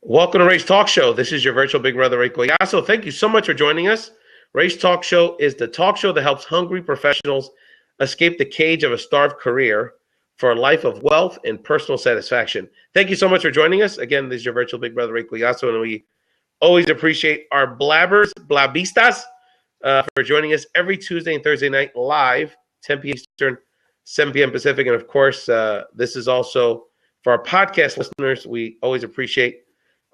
Welcome to Race Talk Show. This is your virtual big brother, Recio. Thank you so much for joining us. Race Talk Show is the talk show that helps hungry professionals escape the cage of a starved career for a life of wealth and personal satisfaction. Thank you so much for joining us. Again, this is your virtual big brother, Recio, and we always appreciate our blabistas, for joining us every Tuesday and Thursday night live, 10 p.m. Eastern, 7 p.m. Pacific. And of course, this is also for our podcast listeners. We always appreciate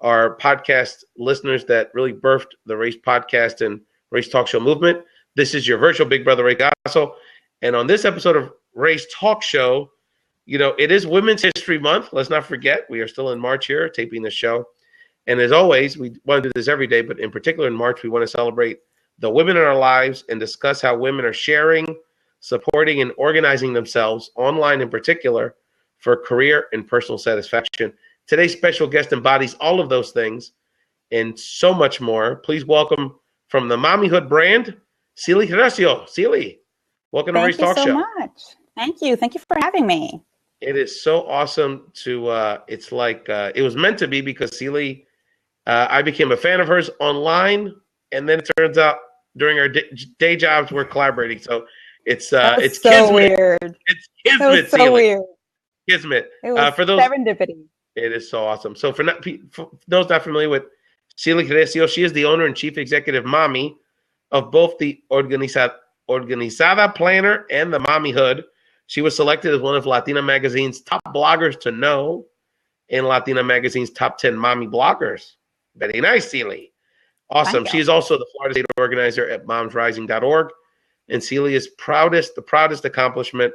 our podcast listeners that really birthed the Race Podcast and Race Talk Show movement. This is your virtual big brother, Ray Gasso. And on this episode of Race Talk Show, it is Women's History Month. Let's not forget, we are still in March here, taping the show. And as always, we want to do this every day, but in particular in March, we want to celebrate the women in our lives and discuss how women are sharing, supporting, and organizing themselves online in particular for career and personal satisfaction. Today's special guest embodies all of those things and so much more. Please welcome from the Mommyhood brand, Sili Recio. Sili, welcome to Race Talk Show. Thank you so much. Thank you. Thank you for having me. It is so awesome to, it's like, it was meant to be because Sili, I became a fan of hers online, and then it turns out during our day jobs, we're collaborating. So it's so kismet. Weird. It's kismet, that was so Sili. Weird. Kismet. It was for those, serendipity. It is so awesome. So for those not familiar with Sili Recio, she is the owner and chief executive mommy of both the Organizada Planner and the Mommyhood. She was selected as one of Latina Magazine's top bloggers to know and Latina Magazine's top 10 mommy bloggers. Very nice, Sili. Awesome. She is also the Florida State organizer at momsrising.org. And Celia's the proudest accomplishment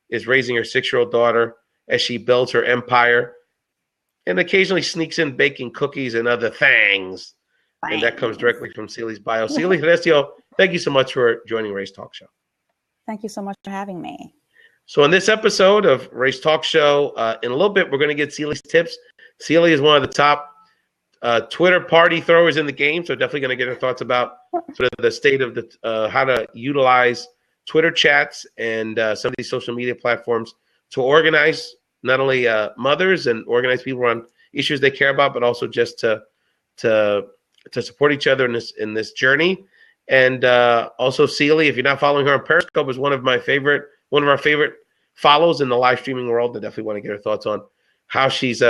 is raising her 6-year-old daughter as she builds her empire and occasionally sneaks in baking cookies and other things. And that comes directly from Sili's bio. Sili Recio, thank you so much for joining Race Talk Show. Thank you so much for having me. So in this episode of Race Talk Show, in a little bit, we're going to get Sili's tips. Sili is one of the top Twitter party throwers in the game, so definitely going to get her thoughts about sort of the state of the how to utilize Twitter chats and some of these social media platforms to organize not only mothers and organize people on issues they care about, but also just to support each other in this journey. And also Sili, if you're not following her on Periscope, is one of our favorite follows in the live streaming world. I definitely want to get her thoughts on how she's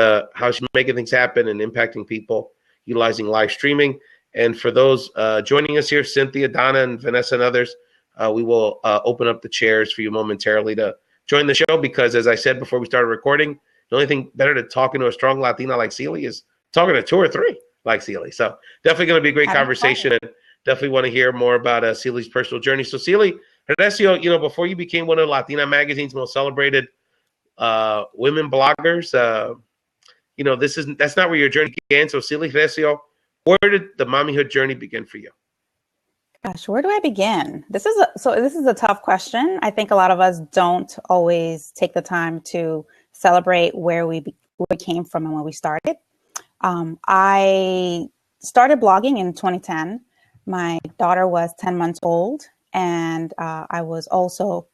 making things happen and impacting people utilizing live streaming. And for those joining us here, Cynthia, Donna, and Vanessa, and others, we will open up the chairs for you momentarily to join the show, because as I said before we started recording, the only thing better than talking to a strong Latina like Sili is talking to 2 or 3 like Sili. So definitely going to be a great conversation, and definitely want to hear more about Sili's personal journey. So Sili Recio, before you became one of Latina Magazine's most celebrated women bloggers, that's not where your journey began. So Sili Recio, where did the mommyhood journey begin for you? Gosh, where do I begin? This is a tough question. I think a lot of us don't always take the time to celebrate where we came from and where we started. I started blogging in 2010. My daughter was 10 months old, and I was also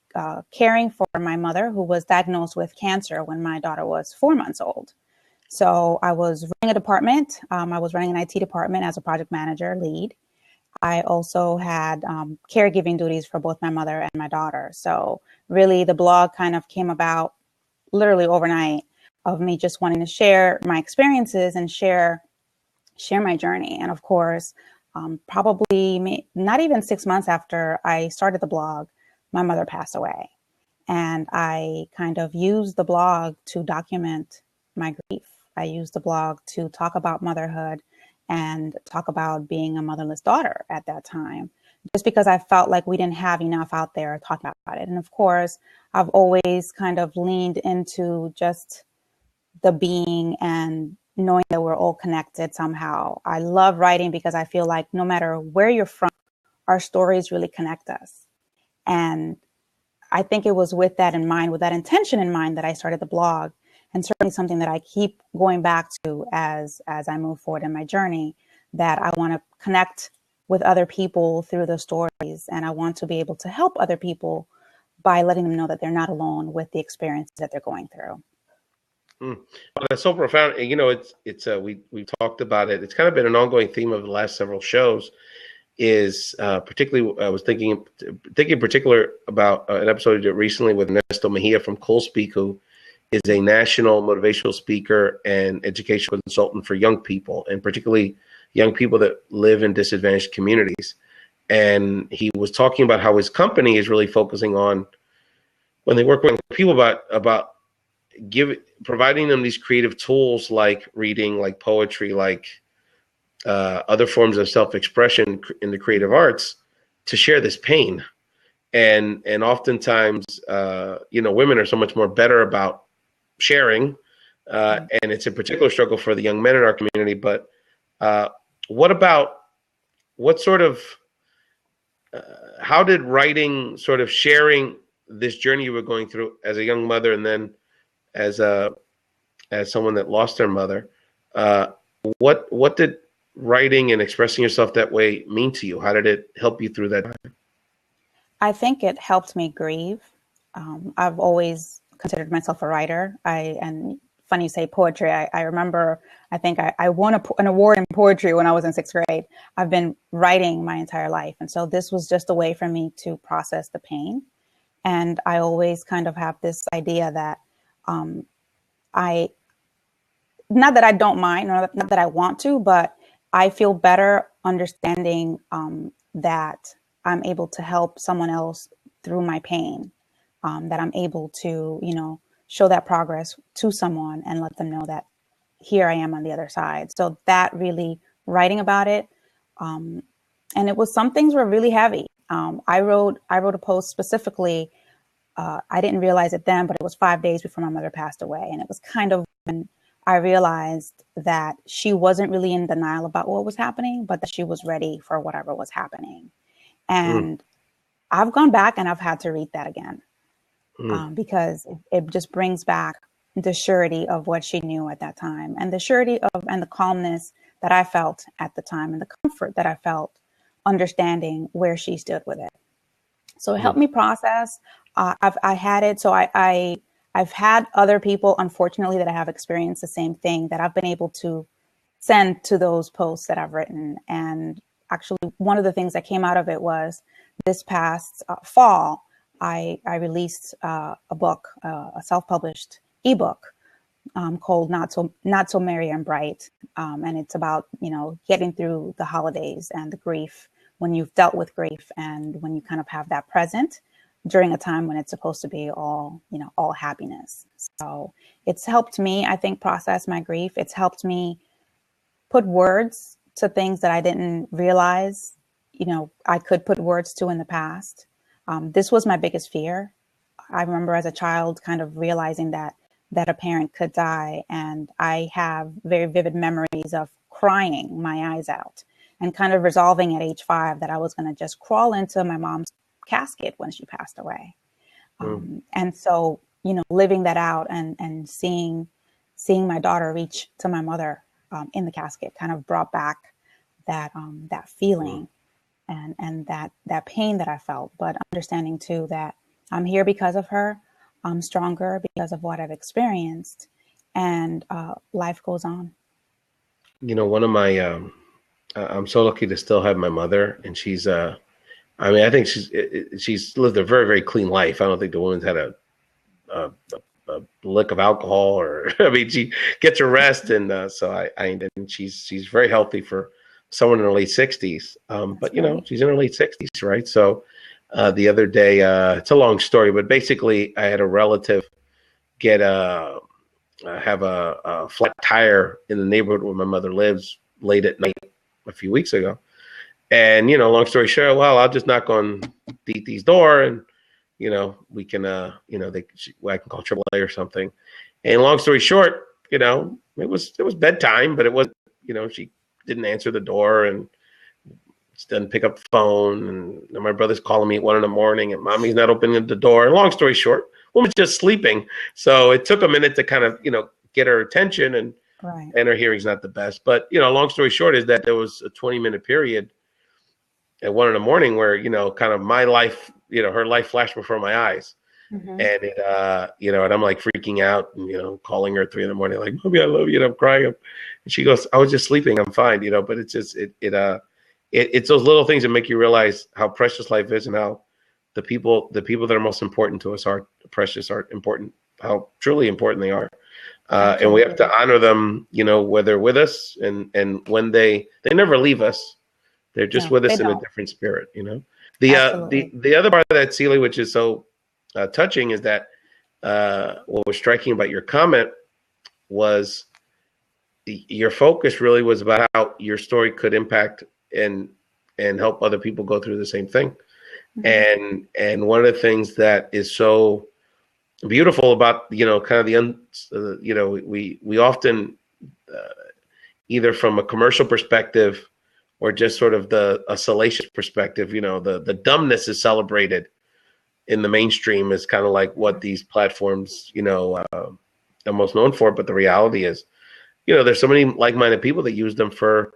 caring for my mother, who was diagnosed with cancer when my daughter was 4 months old. So I was running a department. I was running an IT department as a project manager lead. I also had caregiving duties for both my mother and my daughter. So really the blog kind of came about literally overnight of me just wanting to share my experiences and share my journey. And of course, probably not even 6 months after I started the blog, my mother passed away. And I kind of used the blog to document my grief. I used the blog to talk about motherhood and talk about being a motherless daughter at that time, just because I felt like we didn't have enough out there talking about it. And of course, I've always kind of leaned into just the being and knowing that we're all connected somehow. I love writing because I feel like no matter where you're from, our stories really connect us. And I think it was with that in mind, with that intention in mind, that I started the blog. And certainly something that I keep going back to as I move forward in my journey, that I want to connect with other people through the stories. And I want to be able to help other people by letting them know that they're not alone with the experiences that they're going through. Well, that's so profound. And, we've talked about it. It's kind of been an ongoing theme of the last several shows. Is particularly I was thinking in particular about an episode I did recently with Ernesto Mejia from Cool Speak, who is a national motivational speaker and educational consultant for young people, and particularly young people that live in disadvantaged communities. And he was talking about how his company is really focusing on, when they work with people, about providing them these creative tools like reading, like poetry, like other forms of self-expression in the creative arts, to share this pain. And oftentimes, women are so much more better about sharing, and it's a particular struggle for the young men in our community. But how did writing, sort of sharing this journey you were going through as a young mother, and then as someone that lost their mother, what did writing and expressing yourself that way mean to you? How did it help you through that time? I think it helped me grieve. I've always considered myself a writer. And funny you say poetry. I remember, I think I won an award in poetry when I was in 6th grade. I've been writing my entire life. And so this was just a way for me to process the pain. And I always kind of have this idea that not that I don't mind, or not that I want to, but I feel better understanding that I'm able to help someone else through my pain, that I'm able to, show that progress to someone and let them know that here I am on the other side. So that really, writing about it, and some things were really heavy. I wrote a post specifically. I didn't realize it then, but it was 5 days before my mother passed away. And it was kind of when I realized that she wasn't really in denial about what was happening, but that she was ready for whatever was happening. And I've gone back and I've had to read that again, because it just brings back the surety of what she knew at that time, and the surety of, and the calmness that I felt at the time, and the comfort that I felt understanding where she stood with it. So it helped me process. I've had other people, unfortunately, that I have experienced the same thing, that I've been able to send to those posts that I've written. And actually, one of the things that came out of it was this past fall, I released a book, a self-published ebook called Not So Merry and Bright. And it's about, getting through the holidays and the grief, when you've dealt with grief, and when you kind of have that present during a time when it's supposed to be all happiness. So it's helped me, I think, process my grief. It's helped me put words to things that I didn't realize, I could put words to in the past. This was my biggest fear. I remember as a child kind of realizing that a parent could die. And I have very vivid memories of crying my eyes out, and kind of resolving at age 5 that I was going to just crawl into my mom's casket when she passed away. And so, living that out and seeing my daughter reach to my mother in the casket kind of brought back that feeling and that pain that I felt, but understanding too that I'm here because of her. I'm stronger because of what I've experienced, and life goes on. One of my, I'm so lucky to still have my mother, and she's, I think she's lived a very, very clean life. I don't think the woman's had a lick of alcohol, or she gets her rest, and and she's very healthy for someone in her late 60s. But she's in her late 60s, right? So the other day, it's a long story, but basically, I had a relative have a flat tire in the neighborhood where my mother lives late at night a few weeks ago. And, long story short, well, I'll just knock on DT's door, and, we can, I can call AAA or something. And long story short, it was bedtime, but it was, she didn't answer the door, and she doesn't pick up the phone. And my brother's calling me at 1 a.m, and mommy's not opening the door. And long story short, woman's just sleeping. So it took a minute to kind of, get her attention, and Right. And her hearing's not the best. But, long story short is that there was a 20-minute period at 1 a.m. where, kind of my life, her life flashed before my eyes. Mm-hmm. And it, and I'm like freaking out and, calling her at 3 a.m, like, "Mommy, I love you." And I'm crying. And she goes, "I was just sleeping. I'm fine." But it's just, it's those little things that make you realize how precious life is and how the people that are most important to us are precious, are important, how truly important they are. And we have to honor them, whether with us and when they never leave us. They're just No, with they us in a don't. different spirit. The Absolutely. the other part of that, Sili, which is so touching, is that what was striking about your comment was your focus really was about how your story could impact and help other people go through the same thing. Mm-hmm. And one of the things that is so beautiful about kind of we often either from a commercial perspective or just sort of a salacious perspective, the dumbness is celebrated in the mainstream is kind of like what these platforms are most known for. But the reality is, there's so many like-minded people that use them for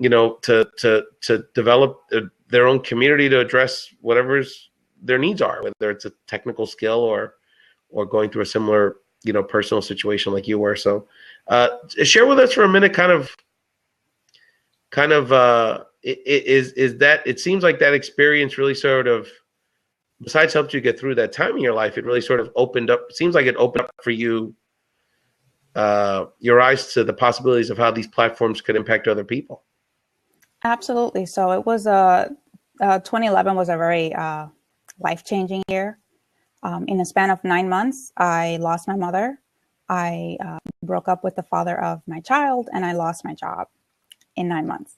to develop their own community to address whatever's their needs are, whether it's a technical skill or going through a similar personal situation like you were. So share with us for a minute is that it seems like that experience really sort of, besides helped you get through that time in your life, it really sort of opened up, seems like it opened up for you your eyes to the possibilities of how these platforms could impact other people. Absolutely. So it was 2011 was a very life-changing year. In a span of 9 months, I lost my mother. I broke up with the father of my child, and I lost my job in 9 months.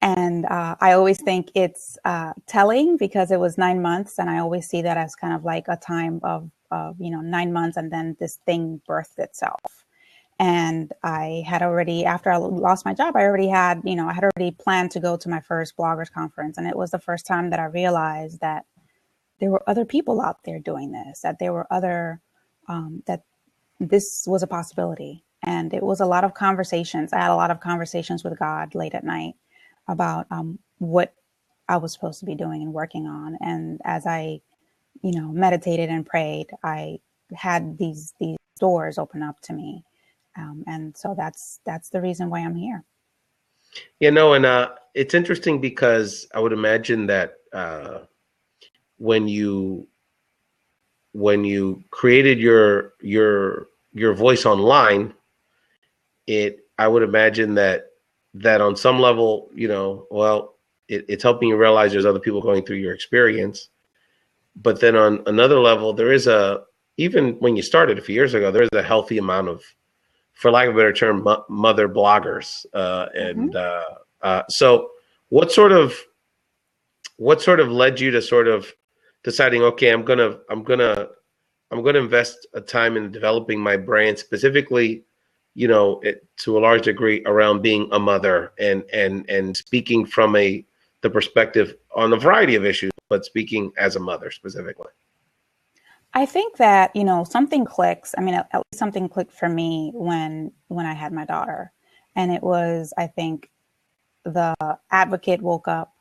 And I always think it's telling because it was 9 months, and I always see that as kind of like a time of 9 months, and then this thing birthed itself. And I had already, after I lost my job, I had already planned to go to my first bloggers conference. And it was the first time that I realized that there were other people out there doing this, that there were that this was a possibility. And it was a lot of conversations. I had a lot of conversations with God late at night about what I was supposed to be doing and working on. And as I, meditated and prayed, I had these doors open up to me. And so that's the reason why I'm here. And it's interesting because I would imagine that when you created your voice online, I would imagine that on some level, it's helping you realize there's other people going through your experience. But then on another level, there is even when you started a few years ago, there is a healthy amount of, for lack of a better term, mother bloggers. So what sort of led you to sort of deciding, okay, I'm gonna invest a time in developing my brand specifically, to a large degree around being a mother and speaking from the perspective on a variety of issues, but speaking as a mother specifically. I think that, something clicks. I mean, at least something clicked for me when I had my daughter. And it was, I think, the advocate woke up,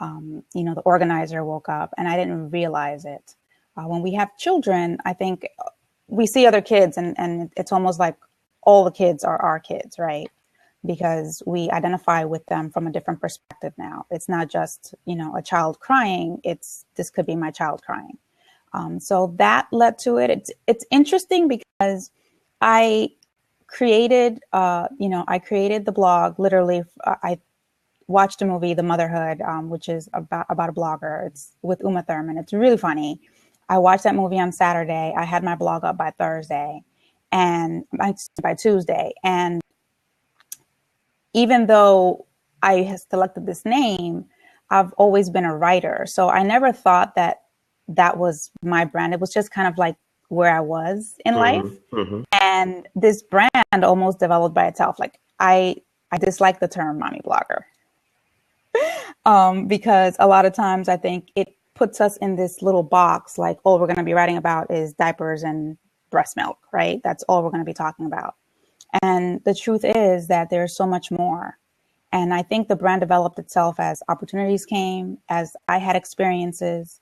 the organizer woke up, and I didn't realize it. When we have children, I think we see other kids and it's almost like all the kids are our kids, right? Because we identify with them from a different perspective now. It's not just, a child crying. This could be my child crying. So that led to it. It's interesting because I created, I created the blog. Literally, I watched the movie The Motherhood, which is about a blogger. It's with Uma Thurman. It's really funny. I watched that movie on Saturday. I had my blog up by Thursday, and by Tuesday. And even though I had selected this name, I've always been a writer. So I never thought that was my brand. It was just kind of like where I was in life. Mm-hmm. And this brand almost developed by itself. Like I dislike the term mommy blogger. Because a lot of times I think it puts us in this little box, like, all we're going to be writing about is diapers and breast milk, right? That's all we're going to be talking about. And the truth is that there's so much more. And I think the brand developed itself as opportunities came, as I had experiences.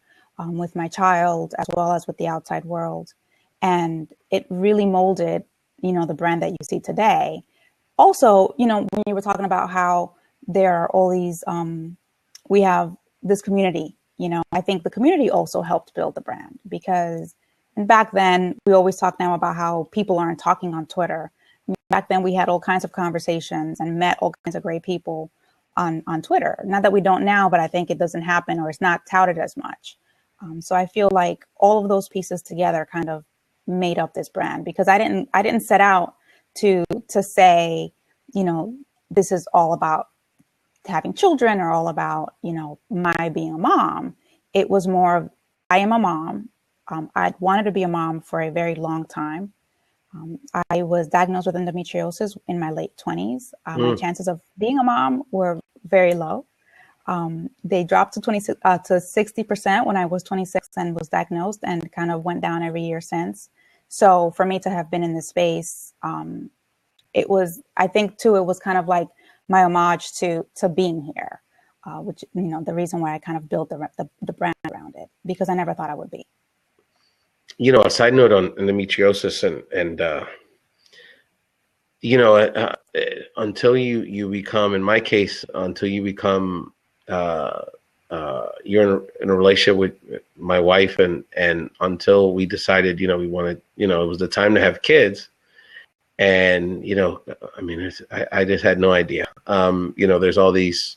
with my child as well as with the outside world. And it really molded, the brand that you see today. Also, when you were talking about how there are all these, we have this community, I think the community also helped build the brand because, and back then we always talk now about how people aren't talking on Twitter. Back then we had all kinds of conversations and met all kinds of great people on Twitter. Not that we don't now, but I think it doesn't happen or it's not touted as much. So I feel like all of those pieces together kind of made up this brand because I didn't set out to say, this is all about having children or all about, my being a mom. It was more of, I am a mom. I'd wanted to be a mom for a very long time. I was diagnosed with endometriosis in my late 20s. My chances of being a mom were very low. They dropped to 60% when I was 26 and was diagnosed and kind of went down every year since. So for me to have been in this space, it was, I think too, it was kind of like my homage to being here, which, the reason why I kind of built the brand around it, because I never thought I would be. A side note on endometriosis and until you become, in my case, until you become, you're in a relationship with my wife and until we decided, we wanted, it was the time to have kids. And, I just had no idea. There's all these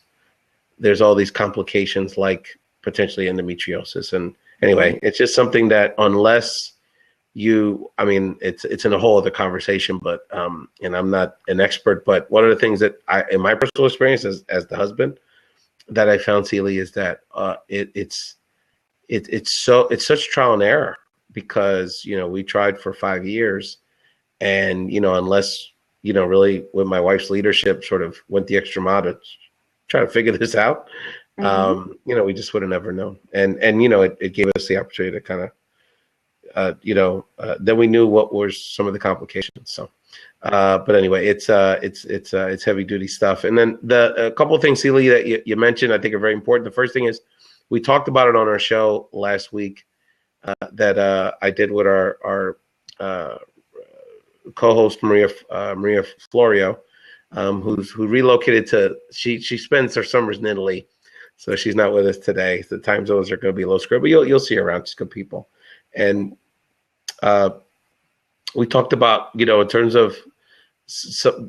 complications like potentially endometriosis. And anyway, it's just something that unless it's in a whole other conversation, but, and I'm not an expert, but one of the things that in my personal experience as the husband that I found, Sili, is that, it's such trial and error because, we tried for 5 years and, unless, really with my wife's leadership sort of went the extra mile to try to figure this out, we just would have never known. And it gave us the opportunity to kind of, then we knew what were some of the complications. So, but anyway, it's heavy duty stuff. And then a couple of things, Sili, that you mentioned, I think are very important. The first thing is we talked about it on our show last week that I did with our co-host Maria Florio, who relocated to, she spends her summers in Italy. So she's not with us today. The time zones are going to be a little screwed, but you'll see her around. She's good people. And we talked about, in terms of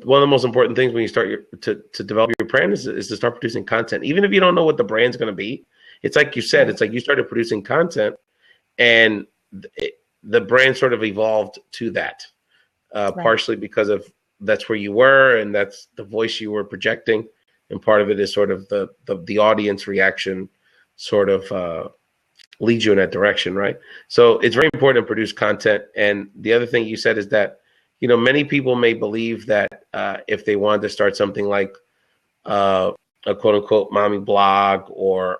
one of the most important things when you start to develop your brand is to start producing content. Even if you don't know what the brand's going to be, it's like you said, it's like you started producing content and the brand sort of evolved to that, partially because of that's where you were and that's the voice you were projecting. And part of it is sort of the audience reaction sort of leads you in that direction, right? So it's very important to produce content. And the other thing you said is that, many people may believe that if they wanted to start something like a quote unquote mommy blog or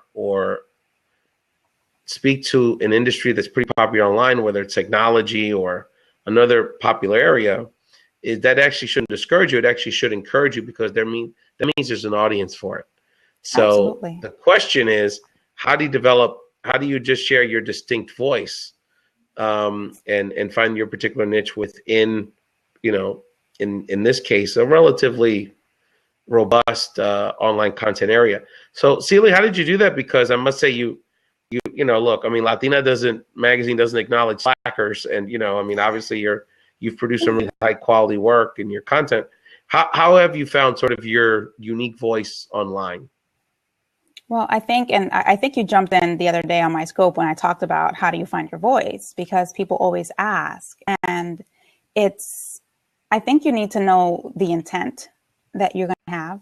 speak to an industry that's pretty popular online, whether it's technology or another popular area, is that actually shouldn't discourage you. It actually should encourage you because that means there's an audience for it. So Absolutely. The question is, how do you just share your distinct voice and find your particular niche within, in this case, a relatively robust online content area. So Sili, how did you do that? Because I must say look, Latina magazine doesn't acknowledge slackers. And, obviously you've produced some really high quality work in your content. How have you found sort of your unique voice online? Well, I think you jumped in the other day on my scope when I talked about how do you find your voice, because people always ask. And I think you need to know the intent that you're going to have.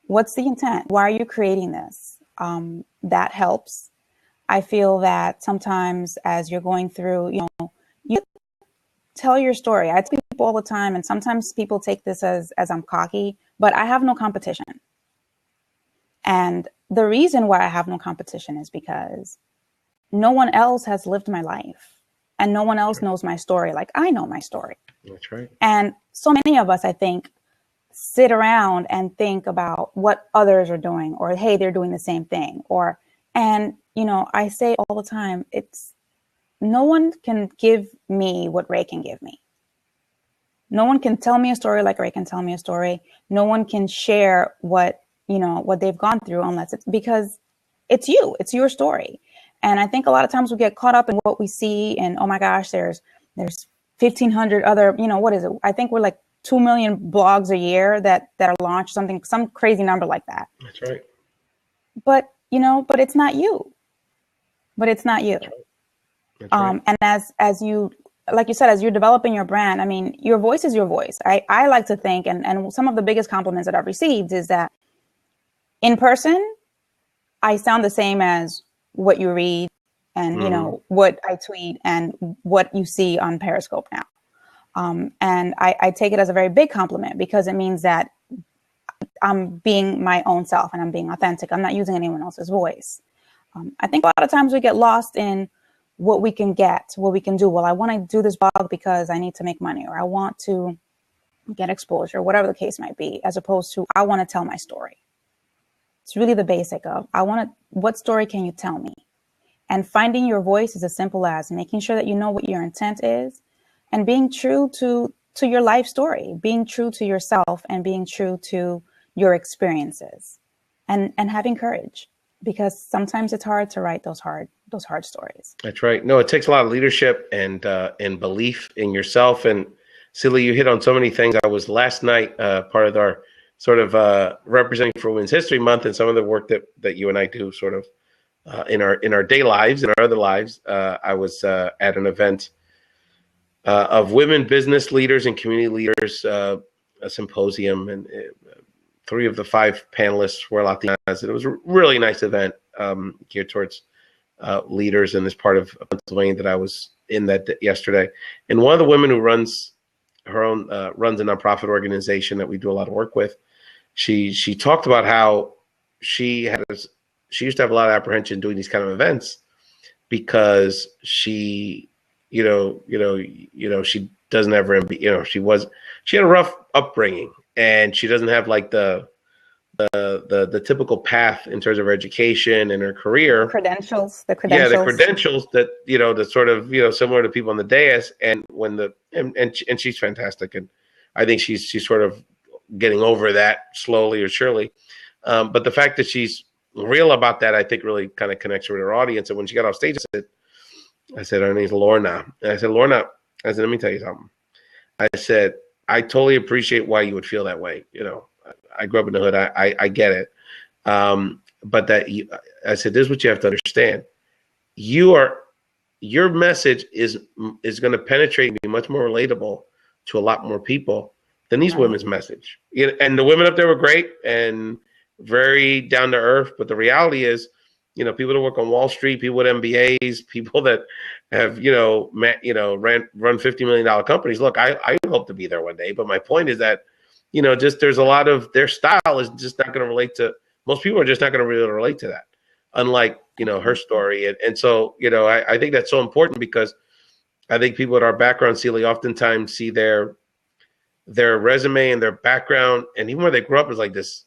What's the intent? Why are you creating this? That helps. I feel that sometimes as you're going through, you tell your story. I tell people all the time, and sometimes people take this as I'm cocky, but I have no competition. And the reason why I have no competition is because no one else has lived my life and no one else knows my story like I know my story. That's right. And so many of us, I think, sit around and think about what others are doing or, hey, they're doing the same thing. And I say all the time, no one can give me what Ray can give me. No one can tell me a story like Ray can tell me a story. No one can share what they've gone through unless it's because it's your story. And I think a lot of times we get caught up in what we see and, oh my gosh, there's 1,500 other, what is it? I think we're like 2 million blogs a year that are launched, some crazy number like that. That's right. But, but it's not you. That's right. And as you, like you said, as you're developing your brand, I mean, your voice is your voice. I like to think, and some of the biggest compliments that I've received is that in person, I sound the same as what you read and, what I tweet and what you see on Periscope now. And I take it as a very big compliment because it means that I'm being my own self and I'm being authentic. I'm not using anyone else's voice. I think a lot of times we get lost in what we can get, what we can do. Well, I want to do this blog because I need to make money, or I want to get exposure, whatever the case might be, as opposed to I want to tell my story. It's really the basic of what story can you tell me? And finding your voice is as simple as making sure that you know what your intent is and being true to your life story, being true to yourself and being true to your experiences and having courage, because sometimes it's hard to write those hard stories. That's right. No, it takes a lot of leadership and belief in yourself. And Sili, you hit on so many things. I was last night part of our sort of representing for Women's History Month and some of the work that you and I do sort of in our day lives, in our other lives. I was at an event of women business leaders and community leaders, a symposium, and 3 of the 5 panelists were Latinas. And it was a really nice event geared towards leaders in this part of Pennsylvania that I was in yesterday. And one of the women who runs a nonprofit organization that we do a lot of work with, she talked about how she used to have a lot of apprehension doing these kind of events because she doesn't have her, she had a rough upbringing and she doesn't have like the typical path in terms of her education and her career. Credentials. Yeah, the credentials that, the sort of, similar to people on the dais. And and she's fantastic. And I think she's sort of getting over that slowly or surely. But the fact that she's real about that, I think really kind of connects with her audience. And when she got off stage, I said, her name's Lorna. And I said, Lorna, let me tell you something. I said, I totally appreciate why you would feel that way. I grew up in the hood. I get it. But I said, this is what you have to understand. Your message is going to penetrate and be much more relatable to a lot more people than these women's message. And the women up there were great and very down to earth. But the reality is, people that work on Wall Street, people with MBAs, people that have, run $50 million companies. Look, I hope to be there one day. But my point is that, there's a lot of their style is just not going to relate to, most people are just not going to really relate to that. Unlike, her story. And so, I think that's so important because I think people with our background, Sili, oftentimes see their resume and their background, and even where they grew up is like this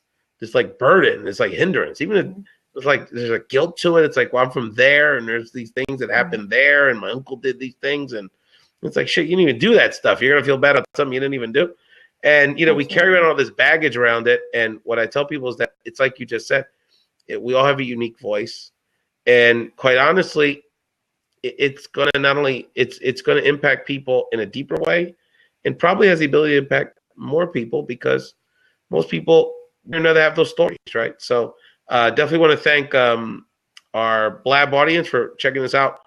like burden. It's like hindrance. Even it's like there's a guilt to it. It's like, well, I'm from there, and there's these things that happened there, and my uncle did these things, and it's like, shit, you didn't even do that stuff. You're gonna feel bad about something you didn't even do. And we carry around all this baggage around it. And what I tell people is that it's like you just said, we all have a unique voice, and quite honestly, it's gonna not only it's gonna impact people in a deeper way, and probably has the ability to impact more people because most people they have those stories, right? So definitely want to thank our Blab audience for checking this out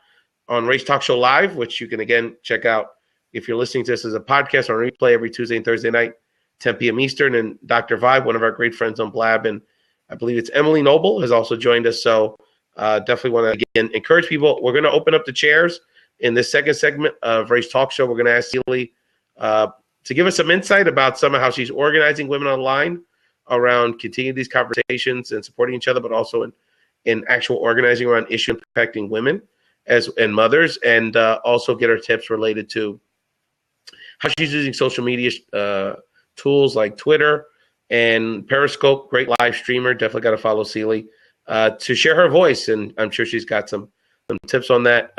on Race Talk Show Live, which you can again check out if you're listening to this as a podcast or replay every Tuesday and Thursday night, 10 p.m. Eastern. And Dr. Vibe, one of our great friends on Blab, and I believe it's Emily Noble, has also joined us. So definitely want to again encourage people. We're going to open up the chairs in this second segment of Race Talk Show. We're going to ask Sili to give us some insight about some of how she's organizing women online around continuing these conversations and supporting each other, but also in actual organizing around issues impacting women and mothers, and also get her tips related to how she's using social media tools like Twitter and Periscope. Great live streamer. Definitely got to follow Sili to share her voice, and I'm sure she's got some tips on that.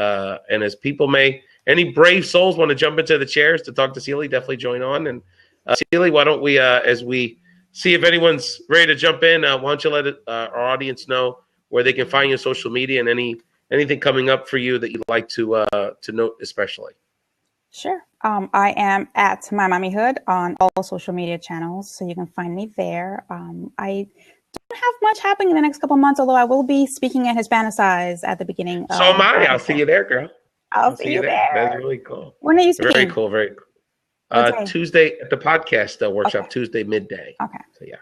And as people any brave souls want to jump into the chairs to talk to Sili, definitely join on. And Sili, why don't we, as we see if anyone's ready to jump in, why don't you let our audience know where they can find you on social media and anything coming up for you that you'd like to note especially. Sure. I am at My Mommyhood on all social media channels, so you can find me there. I don't have much happening in the next couple of months, although I will be speaking at Hispanicize at the beginning. So am I. I'll see you there, girl. I'll see you there. That's really cool. When are you speaking? Very cool. Very cool. Tuesday at the podcast workshop, okay. Tuesday midday. Okay. So yeah,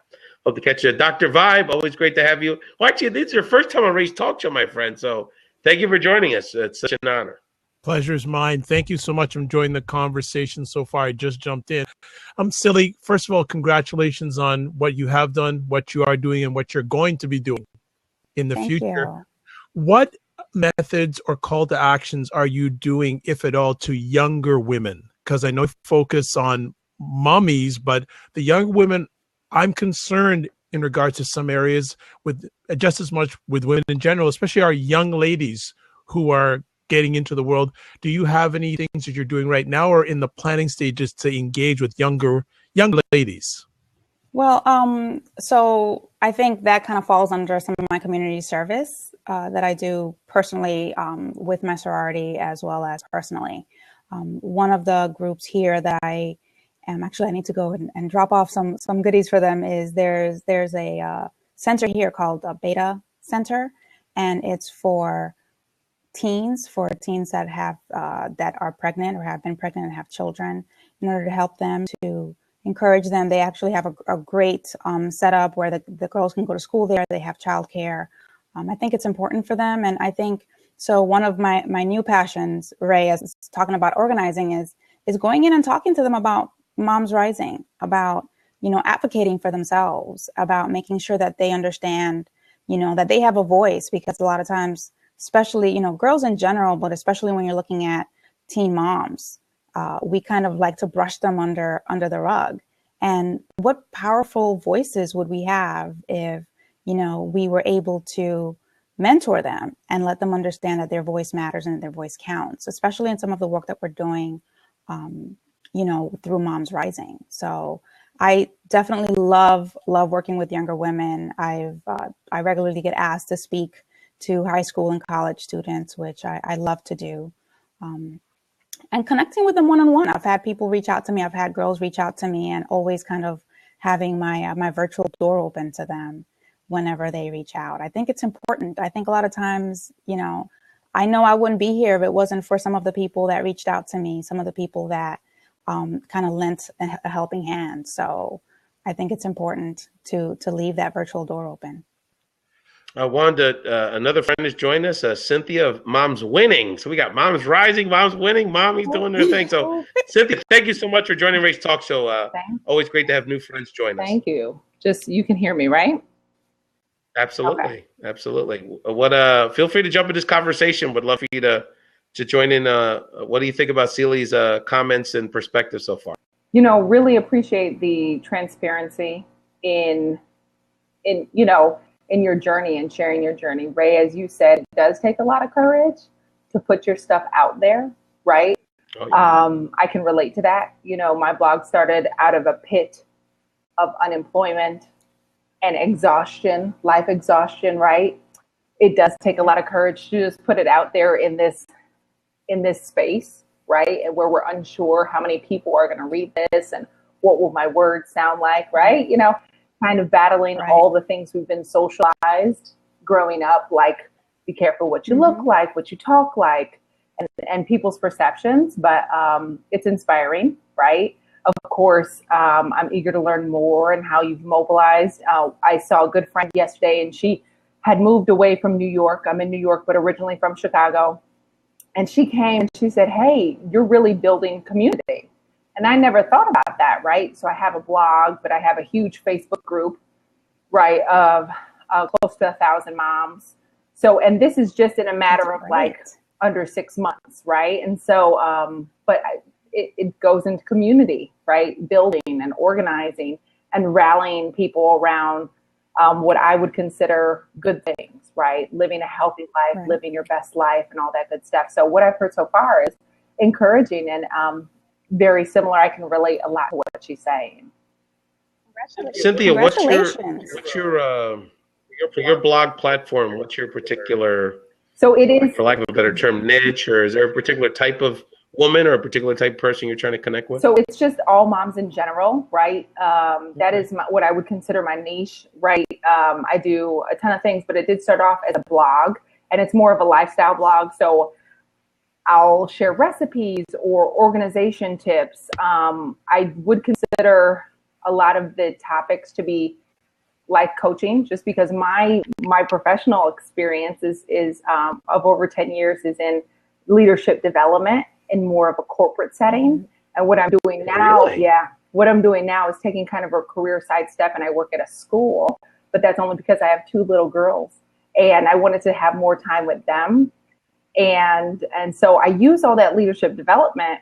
hope to catch you. Dr. Vibe, always great to have you. Well, actually, this is your first time on Ray's Talk Show, my friend. So thank you for joining us. It's such an honor. Pleasure is mine. Thank you so much for enjoying the conversation so far. I just jumped in. Sili, first of all, congratulations on what you have done, what you are doing, and what you're going to be doing in the future. You. What methods or call to actions are you doing, if at all, to younger women? Because I know you focus on mommies, but the young women, I'm concerned in regards to some areas with just as much with women in general, especially our young ladies who are getting into the world. Do you have any things that you're doing right now or in the planning stages to engage with young ladies? Well, so I think that kind of falls under some of my community service that I do personally with my sorority as well as personally. One of the groups here that I need to go and drop off some goodies for them is there's a center here called Beta Center, and it's for teens that have that are pregnant or have been pregnant and have children, in order to help them, to encourage them. They actually have a great setup where the girls can go to school there. They have childcare. I think it's important for them, and I think so. One of my new passions, Ray, as talking about organizing, is going in and talking to them about Moms Rising, about advocating for themselves, about making sure that they understand that they have a voice, because a lot of times, especially, girls in general, but especially when you're looking at teen moms, we kind of like to brush them under the rug. And what powerful voices would we have if, we were able to mentor them and let them understand that their voice matters and that their voice counts, especially in some of the work that we're doing, through Moms Rising. So I definitely love working with younger women. I regularly get asked to speak to high school and college students, which I love to do. And connecting with them one-on-one. I've had people reach out to me. I've had girls reach out to me, and always kind of having my virtual door open to them whenever they reach out. I think it's important. I think a lot of times, I know I wouldn't be here if it wasn't for some of the people that reached out to me, some of the people that kind of lent a helping hand. So I think it's important to leave that virtual door open. Wanda, another friend has joined us, Cynthia of Moms Winning. So we got Moms Rising, Moms Winning, Mommy's doing their thing. So Cynthia, thank you so much for joining Ray's Talk Show. Always great to have new friends join us. Thank you. Just, you can hear me, right? Absolutely. Okay. Absolutely. Feel free to jump in this conversation. Would love for you to join in. What do you think about Sili's comments and perspective so far? Really appreciate the transparency in your journey and sharing your journey. Ray, as you said, it does take a lot of courage to put your stuff out there, right? Oh, yeah. I can relate to that. My blog started out of a pit of unemployment and exhaustion, life exhaustion, right? It does take a lot of courage to just put it out there in this space, right? And where we're unsure how many people are going to read this and what will my words sound like, right? Kind of battling all the things we've been socialized growing up, like be careful what you look like, what you talk like, and people's perceptions. But it's inspiring, right? Of course, I'm eager to learn more and how you've mobilized. I saw a good friend yesterday, and she had moved away from New York. I'm in New York, but originally from Chicago. And she came and she said, "Hey, you're really building community." And I never thought about that, right? So I have a blog, but I have a huge Facebook group, right, of close to 1,000 moms. So, and this is just in a matter of like under 6 months, right? And so, but it goes into community, right? Building and organizing and rallying people around what I would consider good things, right? Living a healthy life, Right. living your best life, and all that good stuff. So what I've heard so far is encouraging and very similar. I can relate a lot to what she's saying. Cynthia, Congratulations. for your blog platform, what's your particular, So it is, for lack of a better term, niche, or is there a particular type of woman or a particular type of person you're trying to connect with? so it's just all moms in general, right? That is what I would consider my niche, right? I do a ton of things, but it did start off as a blog, and it's more of a lifestyle blog. So I'll share recipes or organization tips. I would consider a lot of the topics to be life coaching, just because my professional experience is of over 10 years is in leadership development in more of a corporate setting. And what I'm doing now, Really? what I'm doing now is taking kind of a career sidestep, and I work at a school, but that's only because I have 2 little girls, and I wanted to have more time with them. And so I use all that leadership development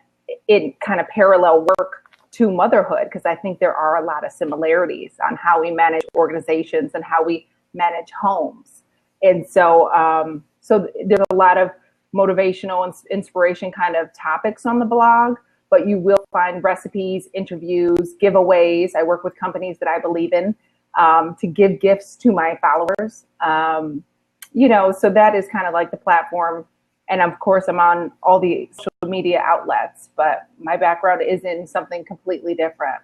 in kind of parallel work to motherhood, because I think there are a lot of similarities on how we manage organizations and how we manage homes. And so, so there's a lot of motivational and inspiration kind of topics on the blog, but you will find recipes, interviews, giveaways. I work with companies that I believe in to give gifts to my followers. You know, so that is kind of like the platform. And of course, I'm on all the social media outlets, but my background is in something completely different.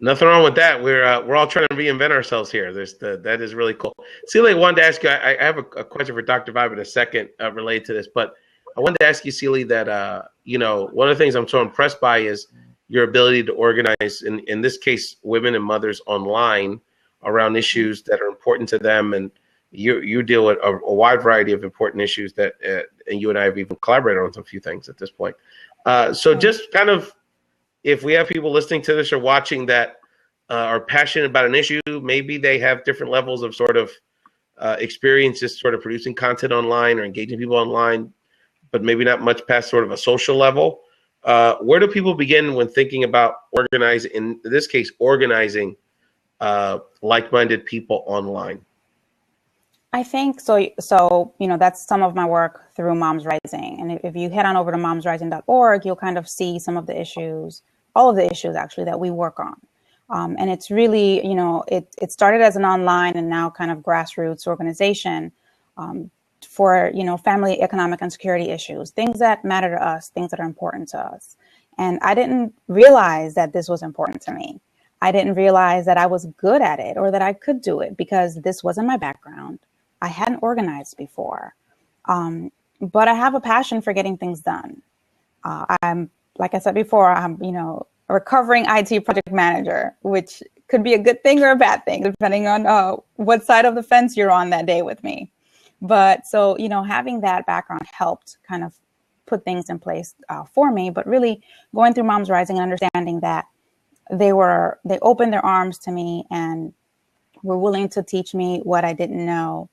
Nothing wrong with that. We're all trying to reinvent ourselves here. That is really cool. Sili, I wanted to ask you. I have a question for Dr. Vibe in a second related to this, but I wanted to ask you, Sili, that you know, one of the things I'm so impressed by is your ability to organize, in this case, women and mothers online around issues that are important to them, and you deal with a wide variety of important issues that, and you and I have even collaborated on a few things at this point. So just kind of, if we have people listening to this or watching that are passionate about an issue, maybe they have different levels of sort of experience just sort of producing content online or engaging people online, but maybe not much past sort of a social level. Where do people begin when thinking about organizing, in this case, organizing like-minded people online? I think so. So, you know, that's some of my work through Moms Rising. And if you head on over to momsrising.org, you'll kind of see some of the issues, all of the issues actually that we work on. And it's really, you know, it started as an online and now kind of grassroots organization for, you know, family economic and security issues, things that matter to us, things that are important to us. And I didn't realize that this was important to me. I didn't realize that I was good at it or that I could do it because this wasn't my background. I hadn't organized before, but I have a passion for getting things done. I'm, like I said before, I'm, you know, a recovering IT project manager, which could be a good thing or a bad thing, depending on what side of the fence you're on that day with me. But so, you know, having that background helped kind of put things in place for me, but really going through Moms Rising and understanding that they opened their arms to me and were willing to teach me what I didn't know,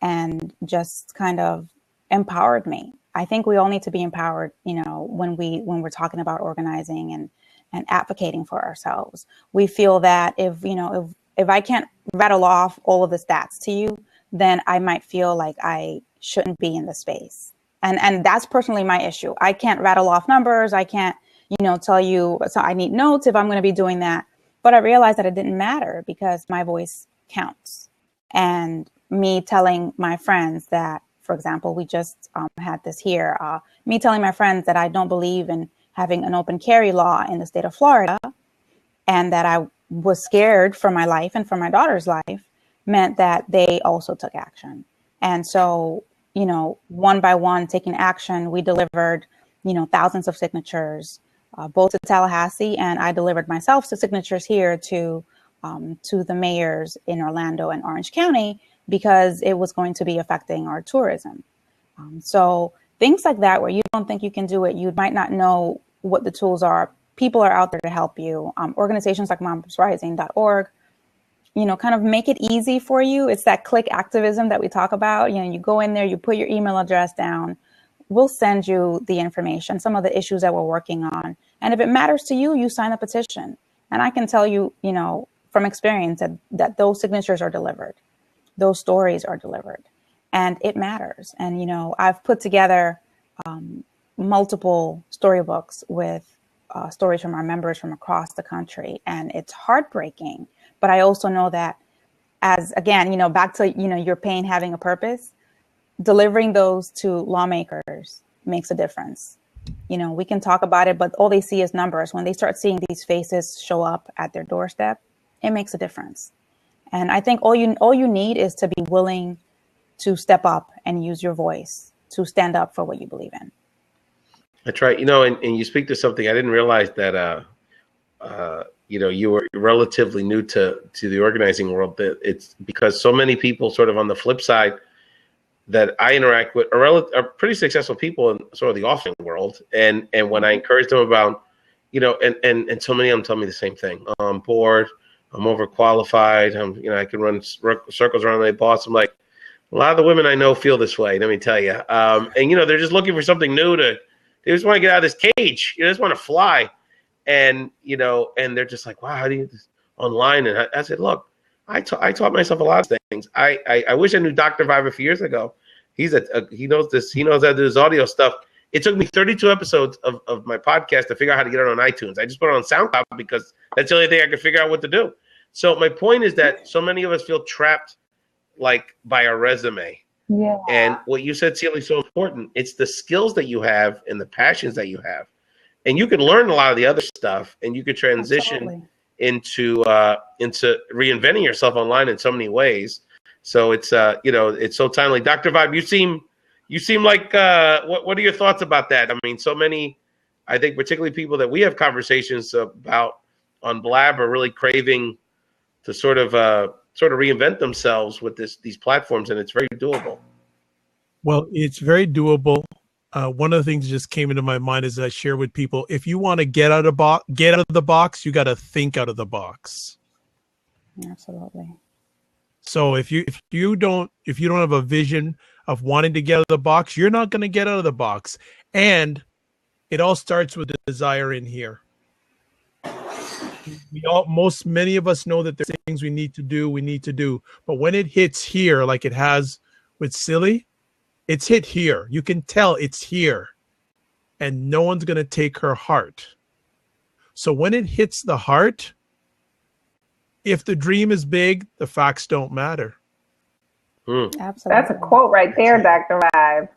and just kind of empowered me. I think we all need to be empowered, you know, when we're talking about organizing and advocating for ourselves. We feel that if I can't rattle off all of the stats to you, then I might feel like I shouldn't be in the space. And that's personally my issue. I can't rattle off numbers. I can't, you know, tell you, so I need notes if I'm going to be doing that. But I realized that it didn't matter because my voice counts. And me telling my friends that, for example, we just had this here, me telling my friends that I don't believe in having an open carry law in the state of Florida, and that I was scared for my life and for my daughter's life, meant that they also took action. And so, you know, one by one, taking action, we delivered, you know, thousands of signatures, both to Tallahassee, and I delivered myself to signatures here to the mayors in Orlando and Orange County, because it was going to be affecting our tourism. So things like that, where you don't think you can do it, you might not know what the tools are. People are out there to help you. Organizations like momsrising.org, you know, kind of make it easy for you. It's that click activism that we talk about. You know, you go in there, you put your email address down. We'll send you the information, some of the issues that we're working on. And if it matters to you, you sign a petition. And I can tell you, you know, from experience that those signatures are delivered. those stories are delivered, and it matters. And, you know, I've put together multiple storybooks with stories from our members from across the country, and it's heartbreaking. But I also know that, as again, you know, back to, you know, your pain having a purpose, delivering those to lawmakers makes a difference. You know, we can talk about it, but all they see is numbers. When they start seeing these faces show up at their doorstep, it makes a difference. And I think all you need is to be willing to step up and use your voice to stand up for what you believe in. That's right. You know, and you speak to something I didn't realize that you know, you were relatively new to the organizing world. That it's because so many people sort of on the flip side that I interact with are pretty successful people in sort of the offering world. And when I encourage them about, you know, and so many of them tell me the same thing. I'm bored. I'm overqualified. You know, I can run circles around my boss. I'm like, a lot of the women I know feel this way. Let me tell you. And, you know, they're just looking for something new they just want to get out of this cage. You know, they just want to fly. And, you know, and they're just like, wow, how do you do this online? And I said, look, I taught myself a lot of things. I wish I knew Dr. Vibe a few years ago. He knows this. He knows how to do his audio stuff. It took me 32 episodes of my podcast to figure out how to get it on iTunes. I just put it on SoundCloud because that's the only thing I could figure out what to do. So my point is that so many of us feel trapped, like, by our resume. Yeah. And what you said, Sili, is so important. It's the skills that you have and the passions that you have. And you can learn a lot of the other stuff, and you could transition into reinventing yourself online in so many ways. So it's you know, it's so timely. Dr. Vibe, you seem like what are your thoughts about that? I mean, so many, I think particularly people that we have conversations about on Blab are really craving to sort of reinvent themselves with these platforms, and it's very doable. Well, it's very doable. One of the things that just came into my mind is I share with people: if you want to get out of the box, you got to think out of the box. Absolutely. So if you don't have a vision of wanting to get out of the box, you're not going to get out of the box. And it all starts with the desire in here. Many of us know that there's things we need to do, but when it hits here, like it has with Sili, it's hit here. You can tell it's here, and no one's going to take her heart. So when it hits the heart, if the dream is big, the facts don't matter. Absolutely. That's a quote right there, Dr. Vibe.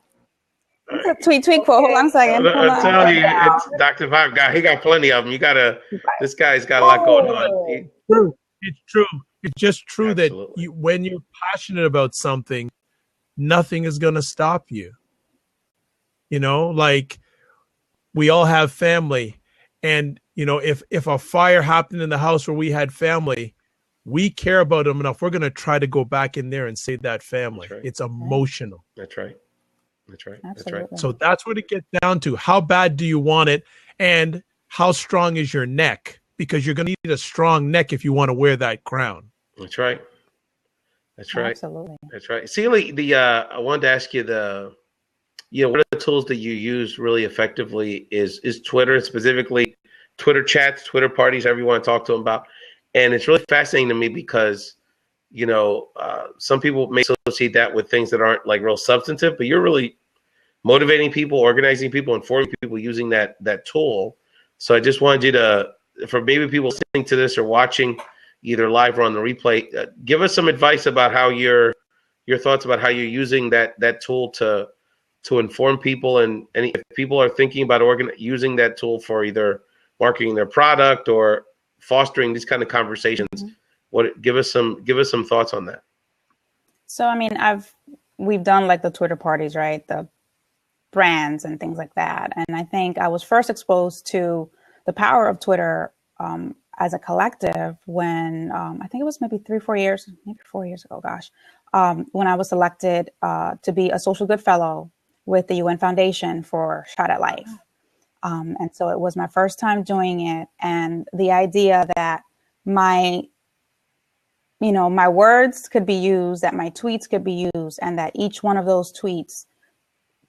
It's a tweet quote. Hold on a second. I'm telling you, it's Dr. Vibe guy. He got plenty of them. This guy's got a lot going on. It's true. It's just true. Absolutely. That when you're passionate about something, nothing is going to stop you. You know, like, we all have family, and, you know, if a fire happened in the house where we had family, we care about them enough. We're going to try to go back in there and save that family. Right. It's emotional. That's right. Absolutely. That's right. So that's what it gets down to. How bad do you want it? And how strong is your neck? Because you're going to need a strong neck if you want to wear that crown. That's right. Absolutely. That's right. Sili, I wanted to ask you one of the tools that you use really effectively is Twitter, specifically Twitter chats, Twitter parties, however you want to talk to them about. And it's really fascinating to me because, you know, some people may associate that with things that aren't like real substantive, but you're really motivating people, organizing people, informing people using that tool. So I just wanted you to, for maybe people listening to this or watching either live or on the replay, give us some advice about how your thoughts about how you're using that tool to inform people, and if people are thinking about using that tool for either marketing their product or fostering these kind of conversations. Give us some thoughts on that. So, I mean, we've done like the Twitter parties, right? The brands and things like that. And I think I was first exposed to the power of Twitter as a collective when I think it was maybe 4 years ago, when I was selected to be a social good fellow with the UN Foundation for Shot at Life. And so it was my first time doing it. And the idea that my words could be used, that my tweets could be used, and that each one of those tweets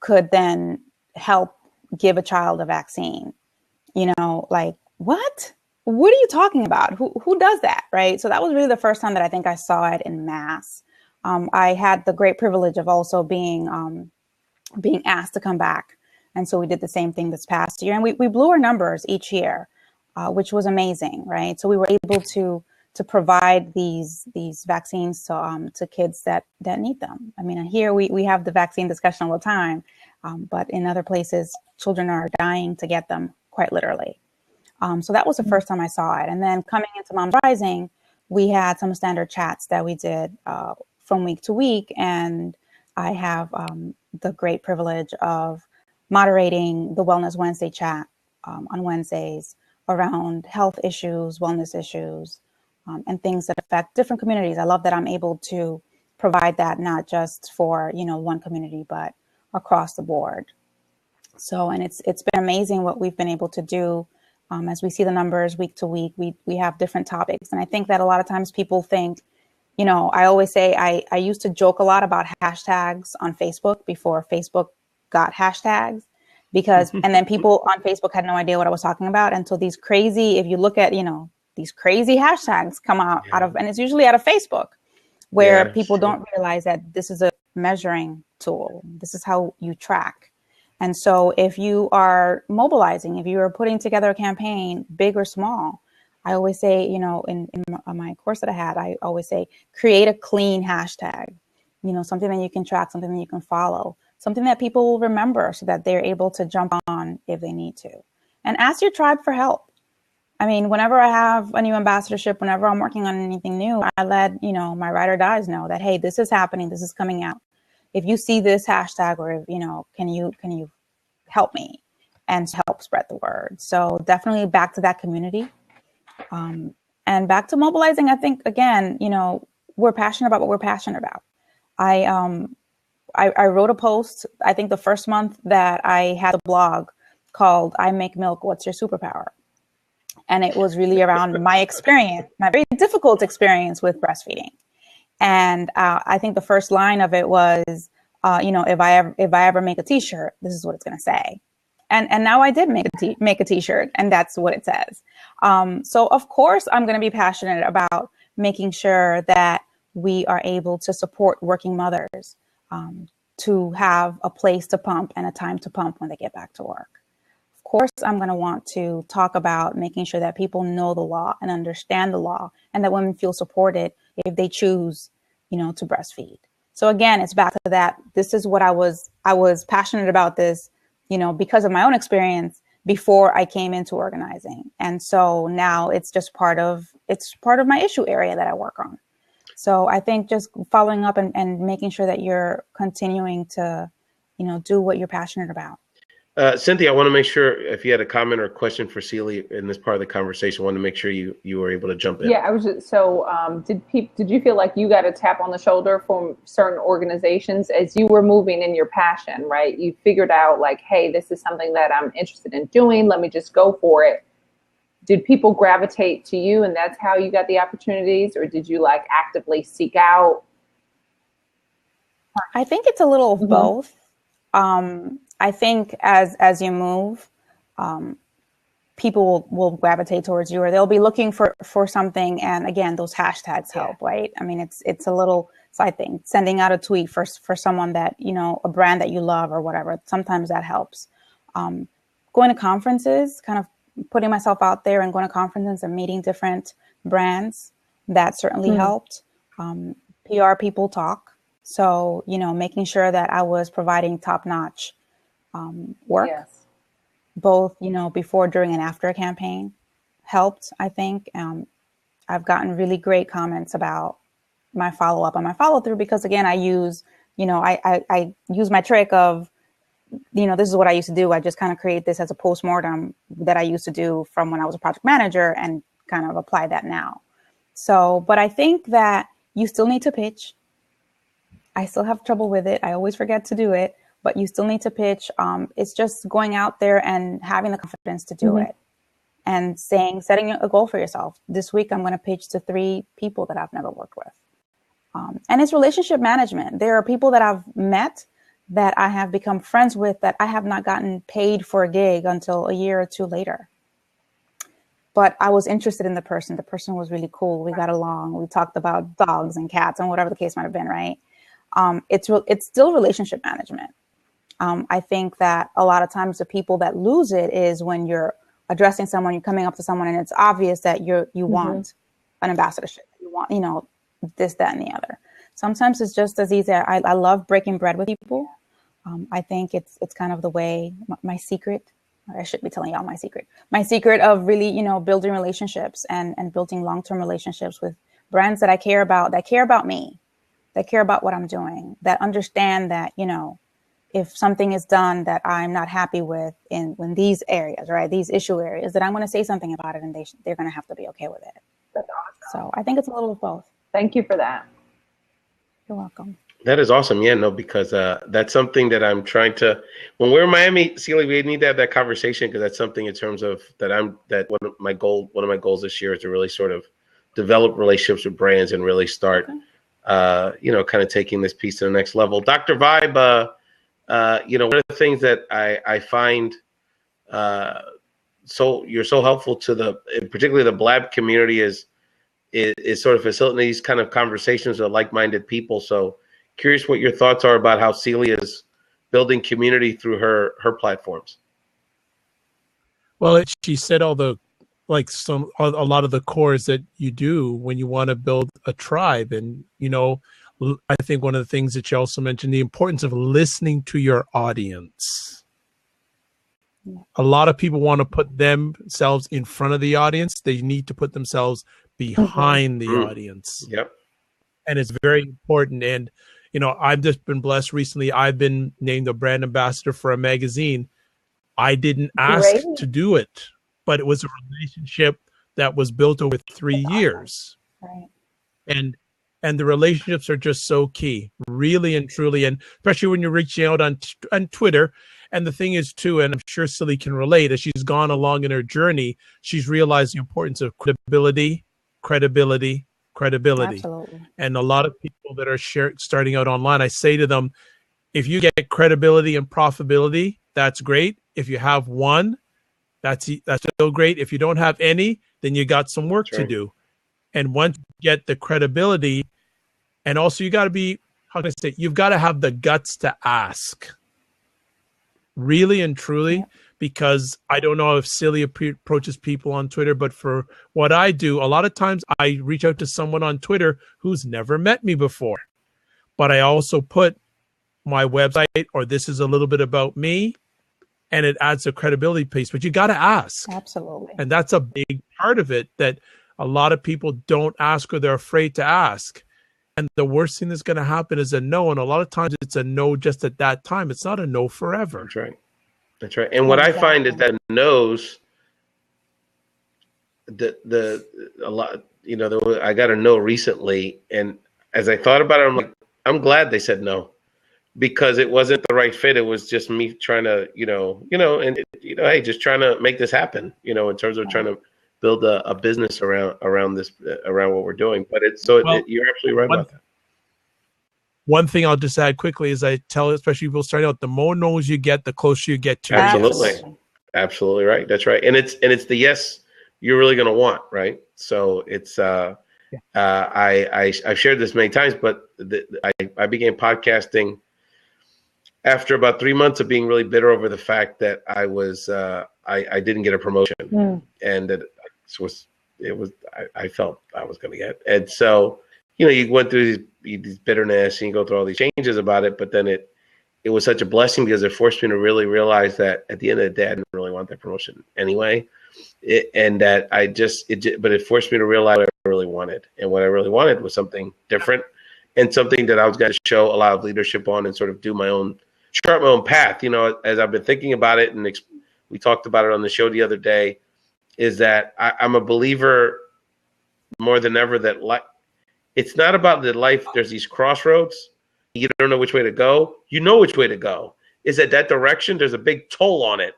could then help give a child a vaccine. You know, like, what are you talking about? Who does that? Right. So that was really the first time that I think I saw it in mass. I had the great privilege of also being asked to come back. And so we did the same thing this past year, and we blew our numbers each year, which was amazing, right? So we were able to provide these vaccines to kids that need them. I mean, here we have the vaccine discussion all the time, but in other places, children are dying to get them, quite literally. So that was the first time I saw it. And then coming into Mom Rising, we had some standard chats that we did from week to week, and I have the great privilege of moderating the Wellness Wednesday chat on Wednesdays around health issues, wellness issues, and things that affect different communities. I love that I'm able to provide that not just for one community, but across the board. So, and it's been amazing what we've been able to do. As we see the numbers week to week, we have different topics, and I think that a lot of times people think, I always say I used to joke a lot about hashtags on Facebook before Facebook got hashtags, and then people on Facebook had no idea what I was talking about until these crazy, if you look at, these crazy hashtags come out of, and it's usually out of Facebook, where people don't realize that this is a measuring tool. This is how you track. And so if you are mobilizing, if you are putting together a campaign, big or small, I always say, in my course that I had, I always say, create a clean hashtag, something that you can track, something that you can follow, something that people will remember so that they're able to jump on if they need to. And ask your tribe for help. I mean, whenever I have a new ambassadorship, whenever I'm working on anything new, I let, my ride or dies know that, hey, this is happening, this is coming out. If you see this hashtag, or, can you help me and help spread the word? So definitely back to that community. And back to mobilizing, I think, again, we're passionate about what we're passionate about. I wrote a post, I think the first month that I had a blog called I Make Milk, What's Your Superpower? And it was really around my experience, my very difficult experience with breastfeeding. And I think the first line of it was, if I ever make a t-shirt, this is what it's going to say. And now I did make a t-shirt, and that's what it says. So of course I'm going to be passionate about making sure that we are able to support working mothers to have a place to pump and a time to pump when they get back to work. Of course, I'm going to want to talk about making sure that people know the law and understand the law, and that women feel supported if they choose, to breastfeed. So again, it's back to that. This is what I was passionate about this, because of my own experience before I came into organizing. And so now it's just part of my issue area that I work on. So I think just following up and making sure that you're continuing to, do what you're passionate about. Cynthia, I want to make sure if you had a comment or a question for Sili in this part of the conversation, I want to make sure you were able to jump in. Yeah, I was just, so did you feel like you got a tap on the shoulder from certain organizations as you were moving in your passion, right? You figured out like, hey, this is something that I'm interested in doing. Let me just go for it. Did people gravitate to you and that's how you got the opportunities, or did you like actively seek out? I think it's a little of both. I think as you move, people will gravitate towards you, or they'll be looking for something. And again, those hashtags help, right? I mean, it's a little side thing, sending out a tweet for someone that, a brand that you love or whatever. Sometimes that helps. Going to conferences, kind of putting myself out there and going to conferences and meeting different brands, that certainly helped. PR people talk. So, making sure that I was providing top-notch work, both, before, during, and after a campaign helped, I think. I've gotten really great comments about my follow-up and my follow-through because, again, I use, I use my trick of, this is what I used to do. I just kind of create this as a postmortem that I used to do from when I was a project manager and kind of apply that now. So, but I think that you still need to pitch. I still have trouble with it. I always forget to do it, but you still need to pitch. It's just going out there and having the confidence to do it and setting a goal for yourself. This week, I'm going to pitch to 3 people that I've never worked with. And it's relationship management. There are people that I've met that I have become friends with that I have not gotten paid for a gig until a year or 2 later. but I was interested in the person. The person was really cool. We got along. We talked about dogs and cats and whatever the case might have been, right? It's still relationship management. I think that a lot of times the people that lose it is when you're addressing someone, you're coming up to someone, and it's obvious that you want an ambassadorship. You want, this, that, and the other. Sometimes it's just as easy. I love breaking bread with people. I think it's kind of the way, my secret. I should be telling y'all my secret. My secret of really, building relationships and building long-term relationships with brands that I care about, that care about me, that care about what I'm doing, that understand that, if something is done that I'm not happy with in these areas, right, these issue areas, that I'm going to say something about it, and they're going to have to be okay with it. That's awesome. So I think it's a little of both. Thank you for that. You're welcome. That is awesome. Yeah, no, because that's something that I'm trying to. When we're in Miami, Sili, we need to have that conversation, because that's something in terms of one of my goals this year is to really sort of develop relationships with brands and really start, kind of taking this piece to the next level. Dr. Vibe, one of the things that I find you're so helpful to particularly the Blab community is sort of facilitating these kind of conversations with like-minded people. So curious what your thoughts are about how Sili is building community through her platforms. Well, she said all the a lot of the cores that you do when you want to build a tribe. And, I think one of the things that you also mentioned, the importance of listening to your audience. A lot of people want to put themselves in front of the audience. They need to put themselves behind the audience. Yep. And it's very important. And, I've just been blessed recently. I've been named a brand ambassador for a magazine. I didn't ask to do it, but it was a relationship that was built over 3 years. Right. And the relationships are just so key, really and truly. And especially when you're reaching out on Twitter. And the thing is, too, and I'm sure Sili can relate, as she's gone along in her journey, she's realized the importance of credibility. Absolutely. And a lot of people that are starting out online, I say to them, if you get credibility and profitability, that's great. If you have one, that's still great. If you don't have any, then you got some work to do. And once you get the credibility, and also you got to be, you've got to have the guts to ask. Really and truly, because I don't know if Sili approaches people on Twitter, but for what I do, a lot of times I reach out to someone on Twitter who's never met me before. But I also put my website, or this is a little bit about me, and it adds a credibility piece. But you got to ask. Absolutely. And that's a big part of it, that a lot of people don't ask, or they're afraid to ask. And the worst thing that's going to happen is a no. And a lot of times it's a no just at that time. It's not a no forever. That's right. That's right. And what I find is that no's, I got a no recently. And as I thought about it, I'm like, I'm glad they said no, because it wasn't the right fit. It was just me trying to, hey, just trying to make this happen, in terms of trying to build a business around what we're doing. But you're absolutely right about that. One thing I'll just add quickly is I tell, especially people starting out, the more no's you get, the closer you get to absolutely. Yes. Absolutely right. That's right. And it's the yes you're really going to want, right? So it's I've shared this many times, but I began podcasting after about 3 months of being really bitter over the fact that I didn't get a promotion, and that I felt I was going to get. And so, you went through these bitterness and you go through all these changes about it, but then it was such a blessing, because it forced me to really realize that at the end of the day, I didn't really want that promotion anyway. But it forced me to realize what I really wanted. And what I really wanted was something different, and something that I was going to show a lot of leadership on, and sort of chart my own path. As I've been thinking about it, and we talked about it on the show the other day, is that I'm a believer more than ever that it's not about the life. There's these crossroads. You don't know which way to go. You know which way to go. Is that direction? There's a big toll on it.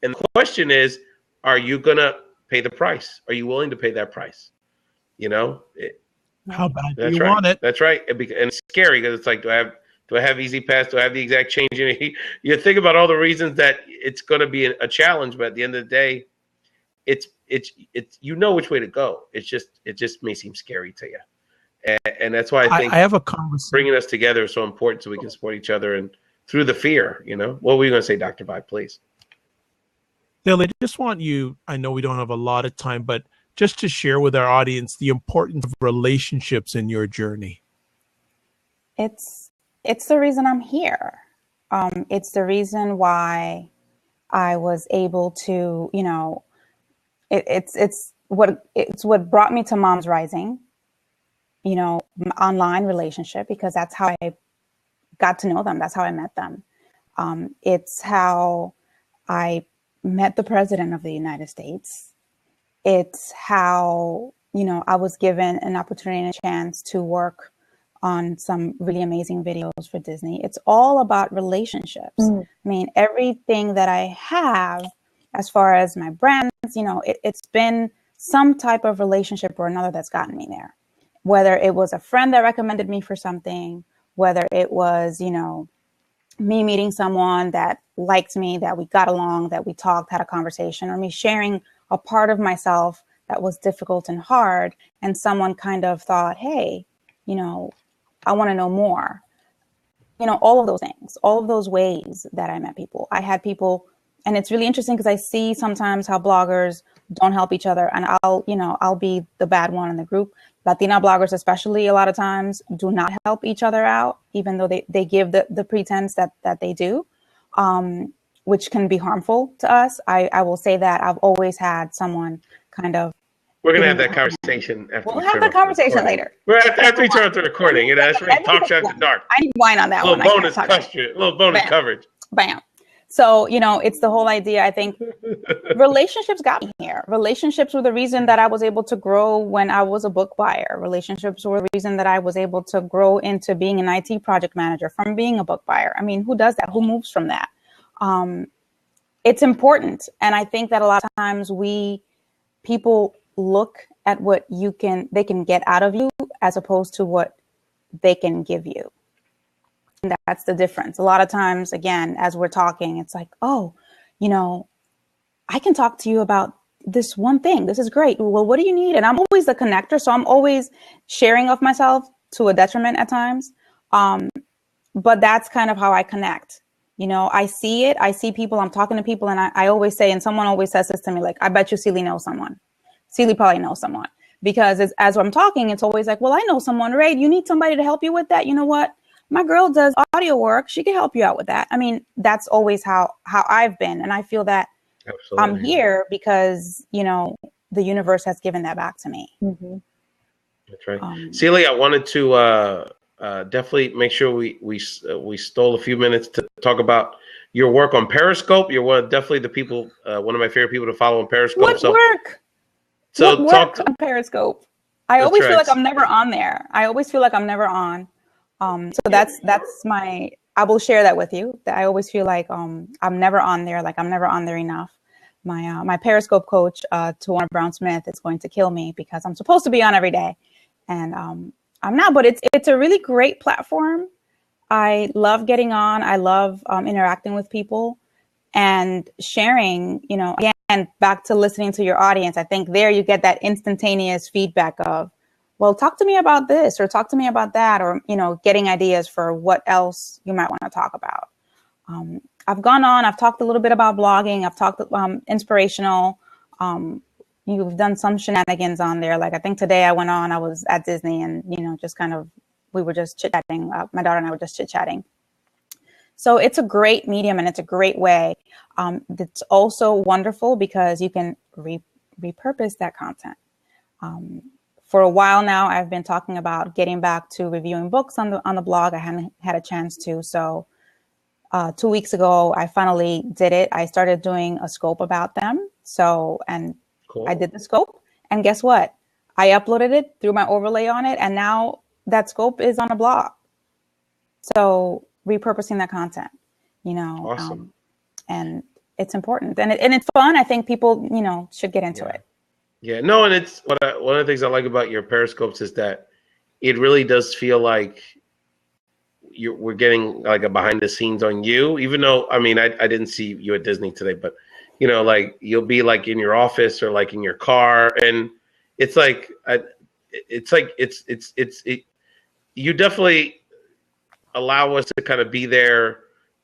And the question is, are you going to pay the price? Are you willing to pay that price? How bad do you want it? That's right. And it's scary, because it's like, do I have easy pass? Do I have the exact change? You think about all the reasons that it's going to be a challenge, but at the end of the day, it's it's you know which way to go. It just may seem scary to you, and that's why I think I have a conversation. Bringing us together is so important so we can support each other and through the fear. What were you going to say, Dr. Vi, please? Lily, I just want you, I know we don't have a lot of time, but just to share with our audience the importance of relationships in your journey. It's the reason I'm here. It's the reason why I was able to, it's what brought me to Moms Rising, online relationship, because that's how I got to know them. That's how I met them. It's how I met the President of the United States. It's how, I was given an opportunity and a chance to work on some really amazing videos for Disney. It's all about relationships. I mean, everything that I have as far as my brands, it's been some type of relationship or another that's gotten me there. Whether it was a friend that recommended me for something, whether it was, me meeting someone that liked me, that we got along, that we talked, had a conversation, or me sharing a part of myself that was difficult and hard, and someone kind of thought, hey, I want to know more. All of those things, all of those ways that I met people. I had people, and it's really interesting because I see sometimes how bloggers don't help each other, and I'll be the bad one in the group. Latina bloggers, especially, a lot of times do not help each other out, even though they give the pretense that they do, which can be harmful to us. I will say that I've always had someone kind of. We're going to have that conversation after we'll have the conversation later. After we turn off the recording. That's right. Talk show after dark. I need wine on that one. A little bonus coverage. Bam. So, it's the whole idea. I think relationships got me here. Relationships were the reason that I was able to grow when I was a book buyer. Relationships were the reason that I was able to grow into being an IT project manager from being a book buyer. I mean, who does that? Who moves from that? It's important. And I think that a lot of times people look at what they can get out of you as opposed to what they can give you. And that's the difference. A lot of times, again, as we're talking, it's like, oh, I can talk to you about this one thing. This is great. Well, what do you need? And I'm always the connector. So I'm always sharing of myself to a detriment at times. But that's kind of how I connect. I see it. I see people. I'm talking to people. And I always say, and someone always says this to me, like, I bet you Sili knows someone. Sili probably knows someone. Because as I'm talking, it's always like, well, I know someone, right? You need somebody to help you with that. You know what? My girl does audio work. She can help you out with that. I mean, that's always how I've been. And I feel that Absolutely. I'm here because, the universe has given that back to me. Mm-hmm. That's right. Sili, I wanted to definitely make sure we stole a few minutes to talk about your work on Periscope. You're definitely the people, one of my favorite people to follow on Periscope. What work? On Periscope? I always feel like I'm never on there. I always feel like I'm never on. So that's I will share that with you, that I always feel like I'm never on there, like I'm never on there enough. My Periscope coach, Tawana Brown-Smith, is going to kill me because I'm supposed to be on every day. And I'm not, but it's a really great platform. I love getting on. I love interacting with people and sharing, again, back to listening to your audience. I think there you get that instantaneous feedback of, well, talk to me about this or talk to me about that, or, getting ideas for what else you might want to talk about. I've gone on, I've talked a little bit about blogging. I've talked inspirational. You've done some shenanigans on there. Like I think today I was at Disney and, just kind of, we were just chit-chatting. My daughter and I were just chit-chatting. So it's a great medium and it's a great way. It's also wonderful because you can repurpose that content. For a while now, I've been talking about getting back to reviewing books on the blog. I hadn't had a chance to. So 2 weeks ago, I finally did it. I started doing a scope about them. So, and cool. I did the scope. And guess what? I uploaded it, threw my overlay on it. And now that scope is on a blog. So repurposing that content, Awesome. And it's important. And it's fun. I think people, should get into it. Yeah, no, and it's one of the things I like about your Periscopes is that it really does feel like we're getting like a behind the scenes on you, even though, I mean, I didn't see you at Disney today, but, like you'll be like in your office or like in your car, and it's like you definitely allow us to kind of be there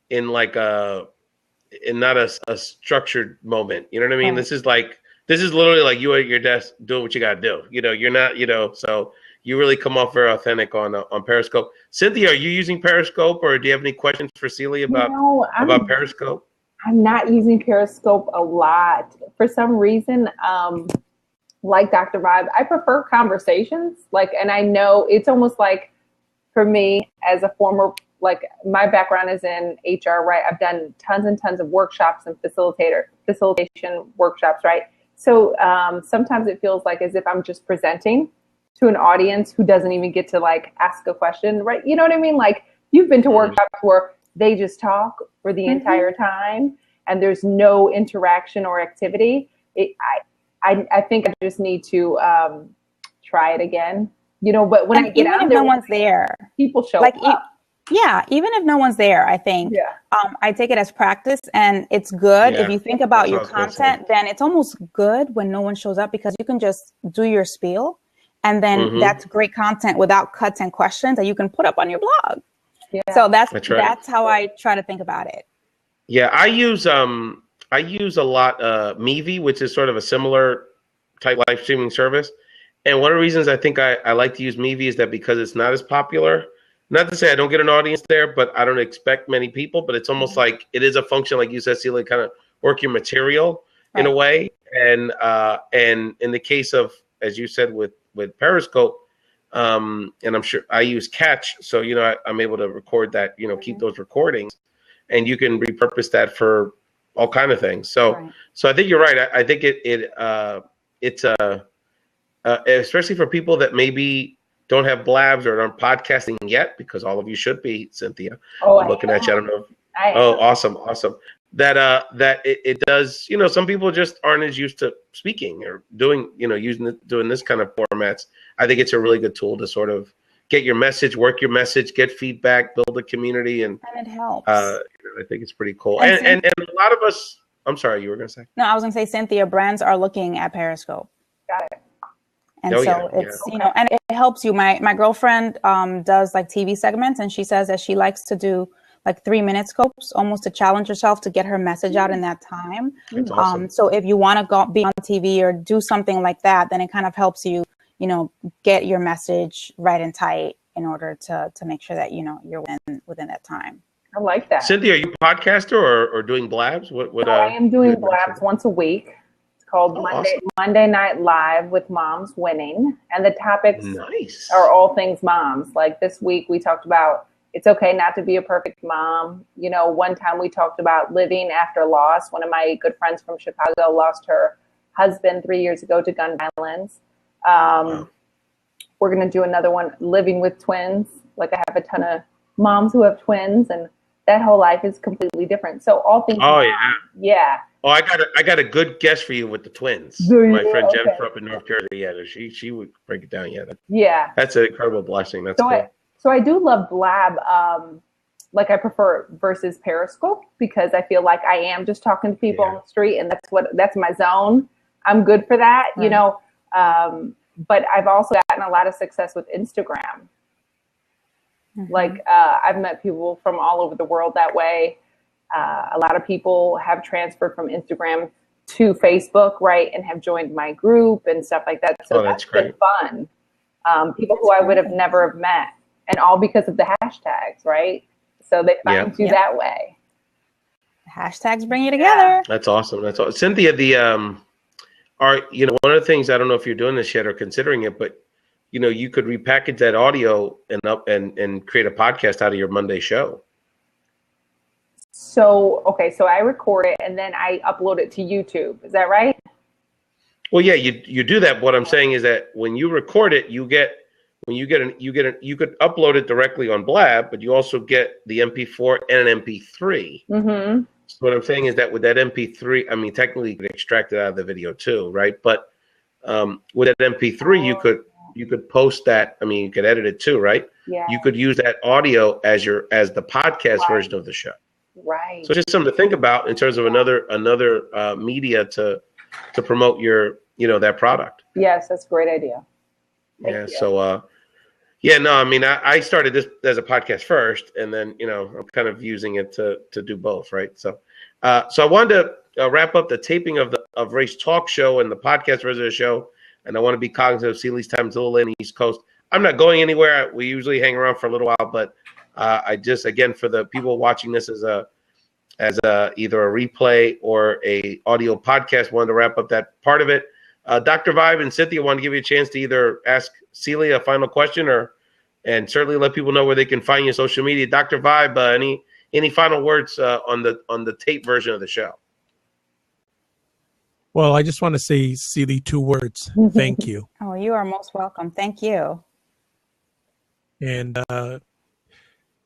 in like in not a structured moment. You know what I mean? Right. This is literally like you at your desk doing what you got to do. You're not, so you really come off very authentic on Periscope. Cynthia, are you using Periscope, or do you have any questions for Sili about Periscope? I'm not using Periscope a lot. For some reason, like Dr. Vibe, I prefer conversations. And I know it's almost like, for me, as a former, my background is in HR, right? I've done tons and tons of workshops and facilitation workshops, right? So sometimes it feels like as if I'm just presenting to an audience who doesn't even get to ask a question, right? You know what I mean? You've been to workshops where they just talk for the entire time and there's no interaction or activity. I think I just need to try it again, but when I get out there, no one's there, people show up. Yeah, even if no one's there, I think I take it as practice, and it's good. If you think about your content, then it's almost good when no one shows up, because you can just do your spiel, and then that's great content without cuts and questions that you can put up on your blog. Yeah. So that's how I try to think about it. Yeah, I use a lot Mevi, which is sort of a similar type live streaming service. And one of the reasons I think I like to use Mevi is that because it's not as popular. Not to say I don't get an audience there, but I don't expect many people. But it's almost like it is a function, like you said, Sili, kind of work your material in a way. And in the case of, as you said, with Periscope, and I'm sure I use Catch, so I'm able to record that, keep those recordings, and you can repurpose that for all kind of things. So I think you're right. I think it's especially for people that maybe don't have blabs or aren't podcasting yet, because all of you should be, Cynthia. I'm looking at you. I don't know. Awesome. That it does. Some people just aren't as used to speaking or doing this kind of formats. I think it's a really good tool to sort of get your message, work your message, get feedback, build a community, and it helps. I think it's pretty cool. And a lot of us. I'm sorry, you were going to say? No, I was going to say, Cynthia, brands are looking at Periscope. Got it. And it's and it helps you. My girlfriend does TV segments, and she says that she likes to do 3-minute scopes, almost to challenge herself to get her message out in that time. That's awesome. So if you want to be on TV or do something like that, then it kind of helps you, get your message right and tight in order to make sure that you're within that time. I like that. Cynthia, are you a podcaster or doing blabs? I am doing blabs once a week. Called Monday Night Live with Moms Winning, and the topics are all things moms. Like this week we talked about it's okay not to be a perfect mom. One time we talked about living after loss. One of my good friends from Chicago lost her husband 3 years ago to gun violence. We're going to do another one, living with twins. I have a ton of moms who have twins, and that whole life is completely different. So all things moms, yeah. Oh, I got a good guess for you with the twins. My friend Jennifer up in North Jersey. Yeah, she would break it down. Yeah, that's an incredible blessing. That's cool. So I do love blab. I prefer versus Periscope, because I feel like I am just talking to people on the street, and that's my zone. I'm good for that, But I've also gotten a lot of success with Instagram. I've met people from all over the world that way. A lot of people have transferred from Instagram to Facebook, right, and have joined my group and stuff like that. So that's been fun. People who I would have never have met, and all because of the hashtags, right? So they find you that way. Hashtags bring you together. That's awesome. That's awesome. Cynthia, one of the things, I don't know if you're doing this yet or considering it, but you could repackage that audio and create a podcast out of your Monday show. So I record it and then I upload it to YouTube. Is that right? Well, yeah, you do that. What I'm saying is that when you record it, you could upload it directly on Blab, but you also get the MP4 and an MP3. Mm-hmm. So what I'm saying is that with that MP3, I mean, technically you could extract it out of the video too, right? But with that MP3, you could post that. I mean, you could edit it too, right? Yeah. You could use that audio as the podcast version of the show. Right. So it's just something to think about in terms of another media to promote your, that product. Yes, that's a great idea. Thank you. So, no, I mean, I started this as a podcast first, and then, I'm kind of using it to do both, right? So I wanted to wrap up the taping of Race Talk Show and the podcast version of the show, and I want to be cognizant of Sili's time. It's a little late on the East Coast. I'm not going anywhere. We usually hang around for a little while, but I just, again, for the people watching this as either a replay or a audio podcast, wanted to wrap up that part of it. Dr. Vibe and Cynthia want to give you a chance to either ask Sili a final question and certainly let people know where they can find you on social media. Dr. Vibe, any final words on the tape version of the show? Well, I just want to say, Sili, 2 words. Thank you. Oh, you are most welcome. Thank you. And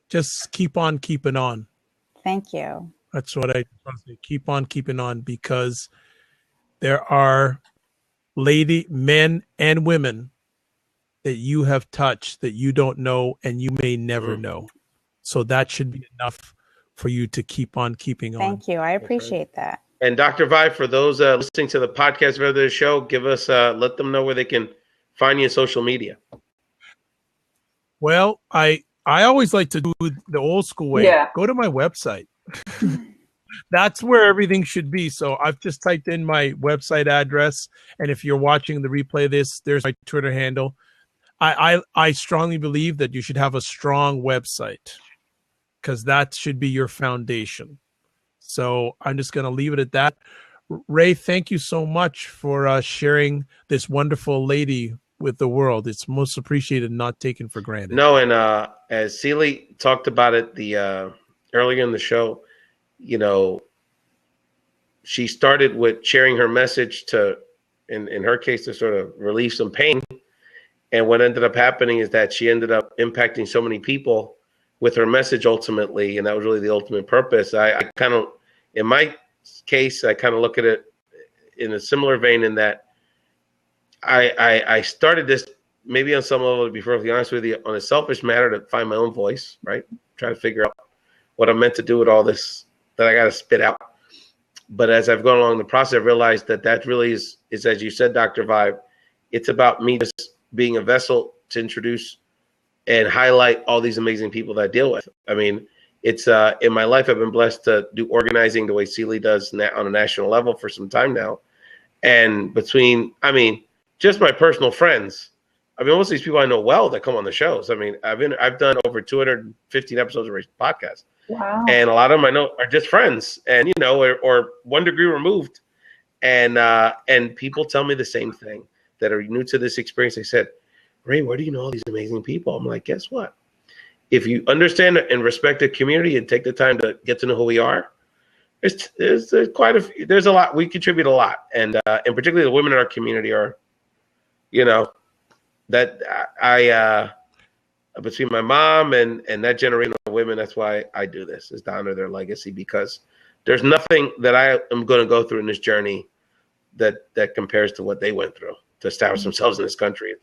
just keep on keeping on. Thank you. That's what I want to say. Keep on keeping on, because there are men and women that you have touched that you don't know and you may never know. So that should be enough for you to keep on keeping on. Thank you. I appreciate that. And Dr. Vibe, for those listening to the podcast of the show, give us let them know where they can find you on social media. Well, I always like to do the old school way. Yeah. Go to my website. That's where everything should be. So I've just typed in my website address, and if you're watching the replay of this, there's my Twitter handle. I strongly believe that you should have a strong website, because that should be your foundation. So I'm just going to leave it at that. Ray, thank you so much for sharing this wonderful lady with the world. It's most appreciated and not taken for granted. No, and as Sili talked about it earlier in the show, she started with sharing her message to, in her case, to sort of relieve some pain. And what ended up happening is that she ended up impacting so many people with her message ultimately, and that was really the ultimate purpose. I kind of, in my case, I kind of look at it in a similar vein in that I started this maybe on some level, to be perfectly honest with you, on a selfish matter to find my own voice, right? Try to figure out what I'm meant to do with all this that I got to spit out. But as I've gone along the process, I've realized that really is, as you said, Dr. Vibe, it's about me just being a vessel to introduce and highlight all these amazing people that I deal with. I mean, it's in my life, I've been blessed to do organizing the way Sili does on a national level for some time now. And just my personal friends, most of these people I know well that come on the shows. I've done over 215 episodes of Race Podcast. Wow. And a lot of them I know are just friends and, or 1 degree removed. And people tell me the same thing that are new to this experience. They said, Ray, where do you know all these amazing people? I'm like, guess what? If you understand and respect the community and take the time to get to know who we are, there's a lot. We contribute a lot. And particularly the women in our community are, that between my mom and that generation of women, that's why I do this, is to honor their legacy, because there's nothing that I am going to go through in this journey that compares to what they went through to establish themselves in this country.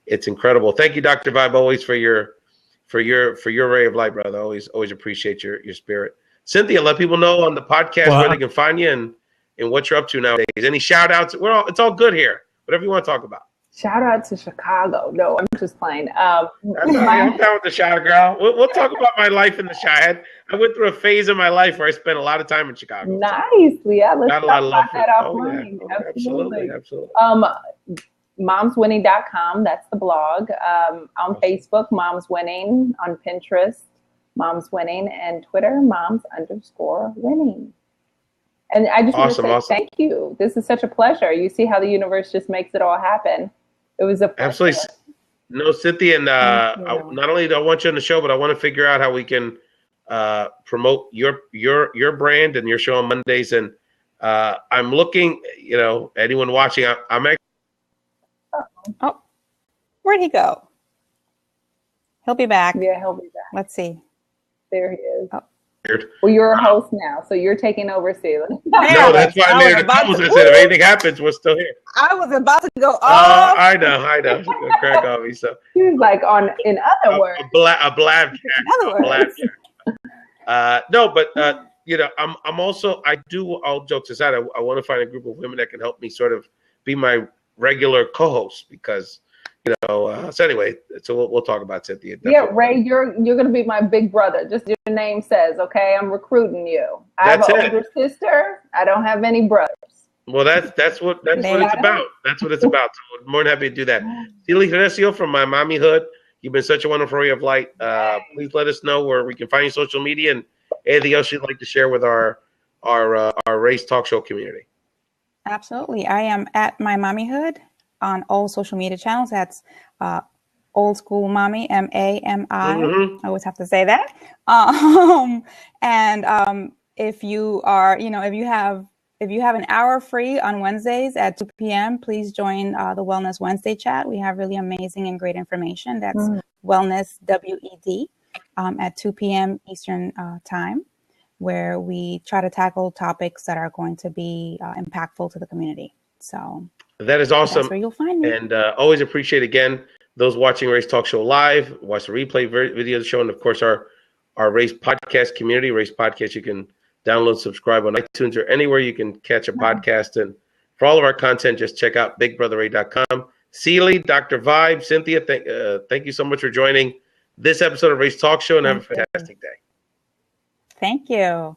It's incredible. Thank you, Dr. Vibe, always for your ray of light, brother. Always appreciate your spirit. Cynthia, let people know on the podcast where they can find you and what you're up to nowadays. Any shout outs? It's all good here. Whatever you want to talk about. Shout out to Chicago. No, I'm just playing. I'm down with the Chi, girl. We'll talk about my life in the Chi. I went through a phase of my life where I spent a lot of time in Chicago. Nice. Yeah, let's got a lot of love for it. Offline. Yeah. Absolutely. Momswinning.com. That's the blog. On Facebook, Moms Winning. On Pinterest, Moms Winning. And Twitter, Moms_winning. And I just want to say thank you. This is such a pleasure. You see how the universe just makes it all happen. It was a pleasure. Absolutely. No, Cynthia, and not only do I want you on the show, but I want to figure out how we can promote your brand and your show on Mondays. And I'm looking, anyone watching, I'm actually. Oh, where'd he go? He'll be back. Yeah, he'll be back. Let's see. There he is. Oh. Well, you're a host now, so you're taking over, Sili. No, that's why I made a comment. I said, if anything happens, we're still here. I was about to go off. I know. She's going to crack on me. So he was like, in other words. A blab jack. No, but I'm also I do all jokes aside. I want to find a group of women that can help me sort of be my regular co-host because so anyway, so we'll talk about Cynthia. Definitely. Yeah, Ray, you're going to be my big brother. Just your name says, okay? I'm recruiting you. I have an older sister. I don't have any brothers. Well, that's what it's about. That's what it's about. So we're more than happy to do that. Sili Recio from my mommy hood. You've been such a wonderful ray of light. Please let us know where we can find you on social media and anything else you'd like to share with our Race Talk Show community. Absolutely. I am at my mommyhood on all social media channels. That's Old School Mommy, MAMI. I always have to say that. If you are, if you have an hour free on Wednesdays at 2 p.m., please join the Wellness Wednesday chat. We have really amazing and great information. That's Wellness WED at 2 p.m. Eastern time, where we try to tackle topics that are going to be impactful to the community. So that is awesome. That's where you'll find me. And always appreciate, again, those watching Race Talk Show live, watch the replay video of the show, and of course our Race Podcast community. Race Podcast, you can download, subscribe on iTunes or anywhere you can catch a podcast. And for all of our content, just check out BigBrotherRay.com. Sili, Dr. Vibe, Cynthia, thank you so much for joining this episode of Race Talk Show, and have a fantastic day. Thank you.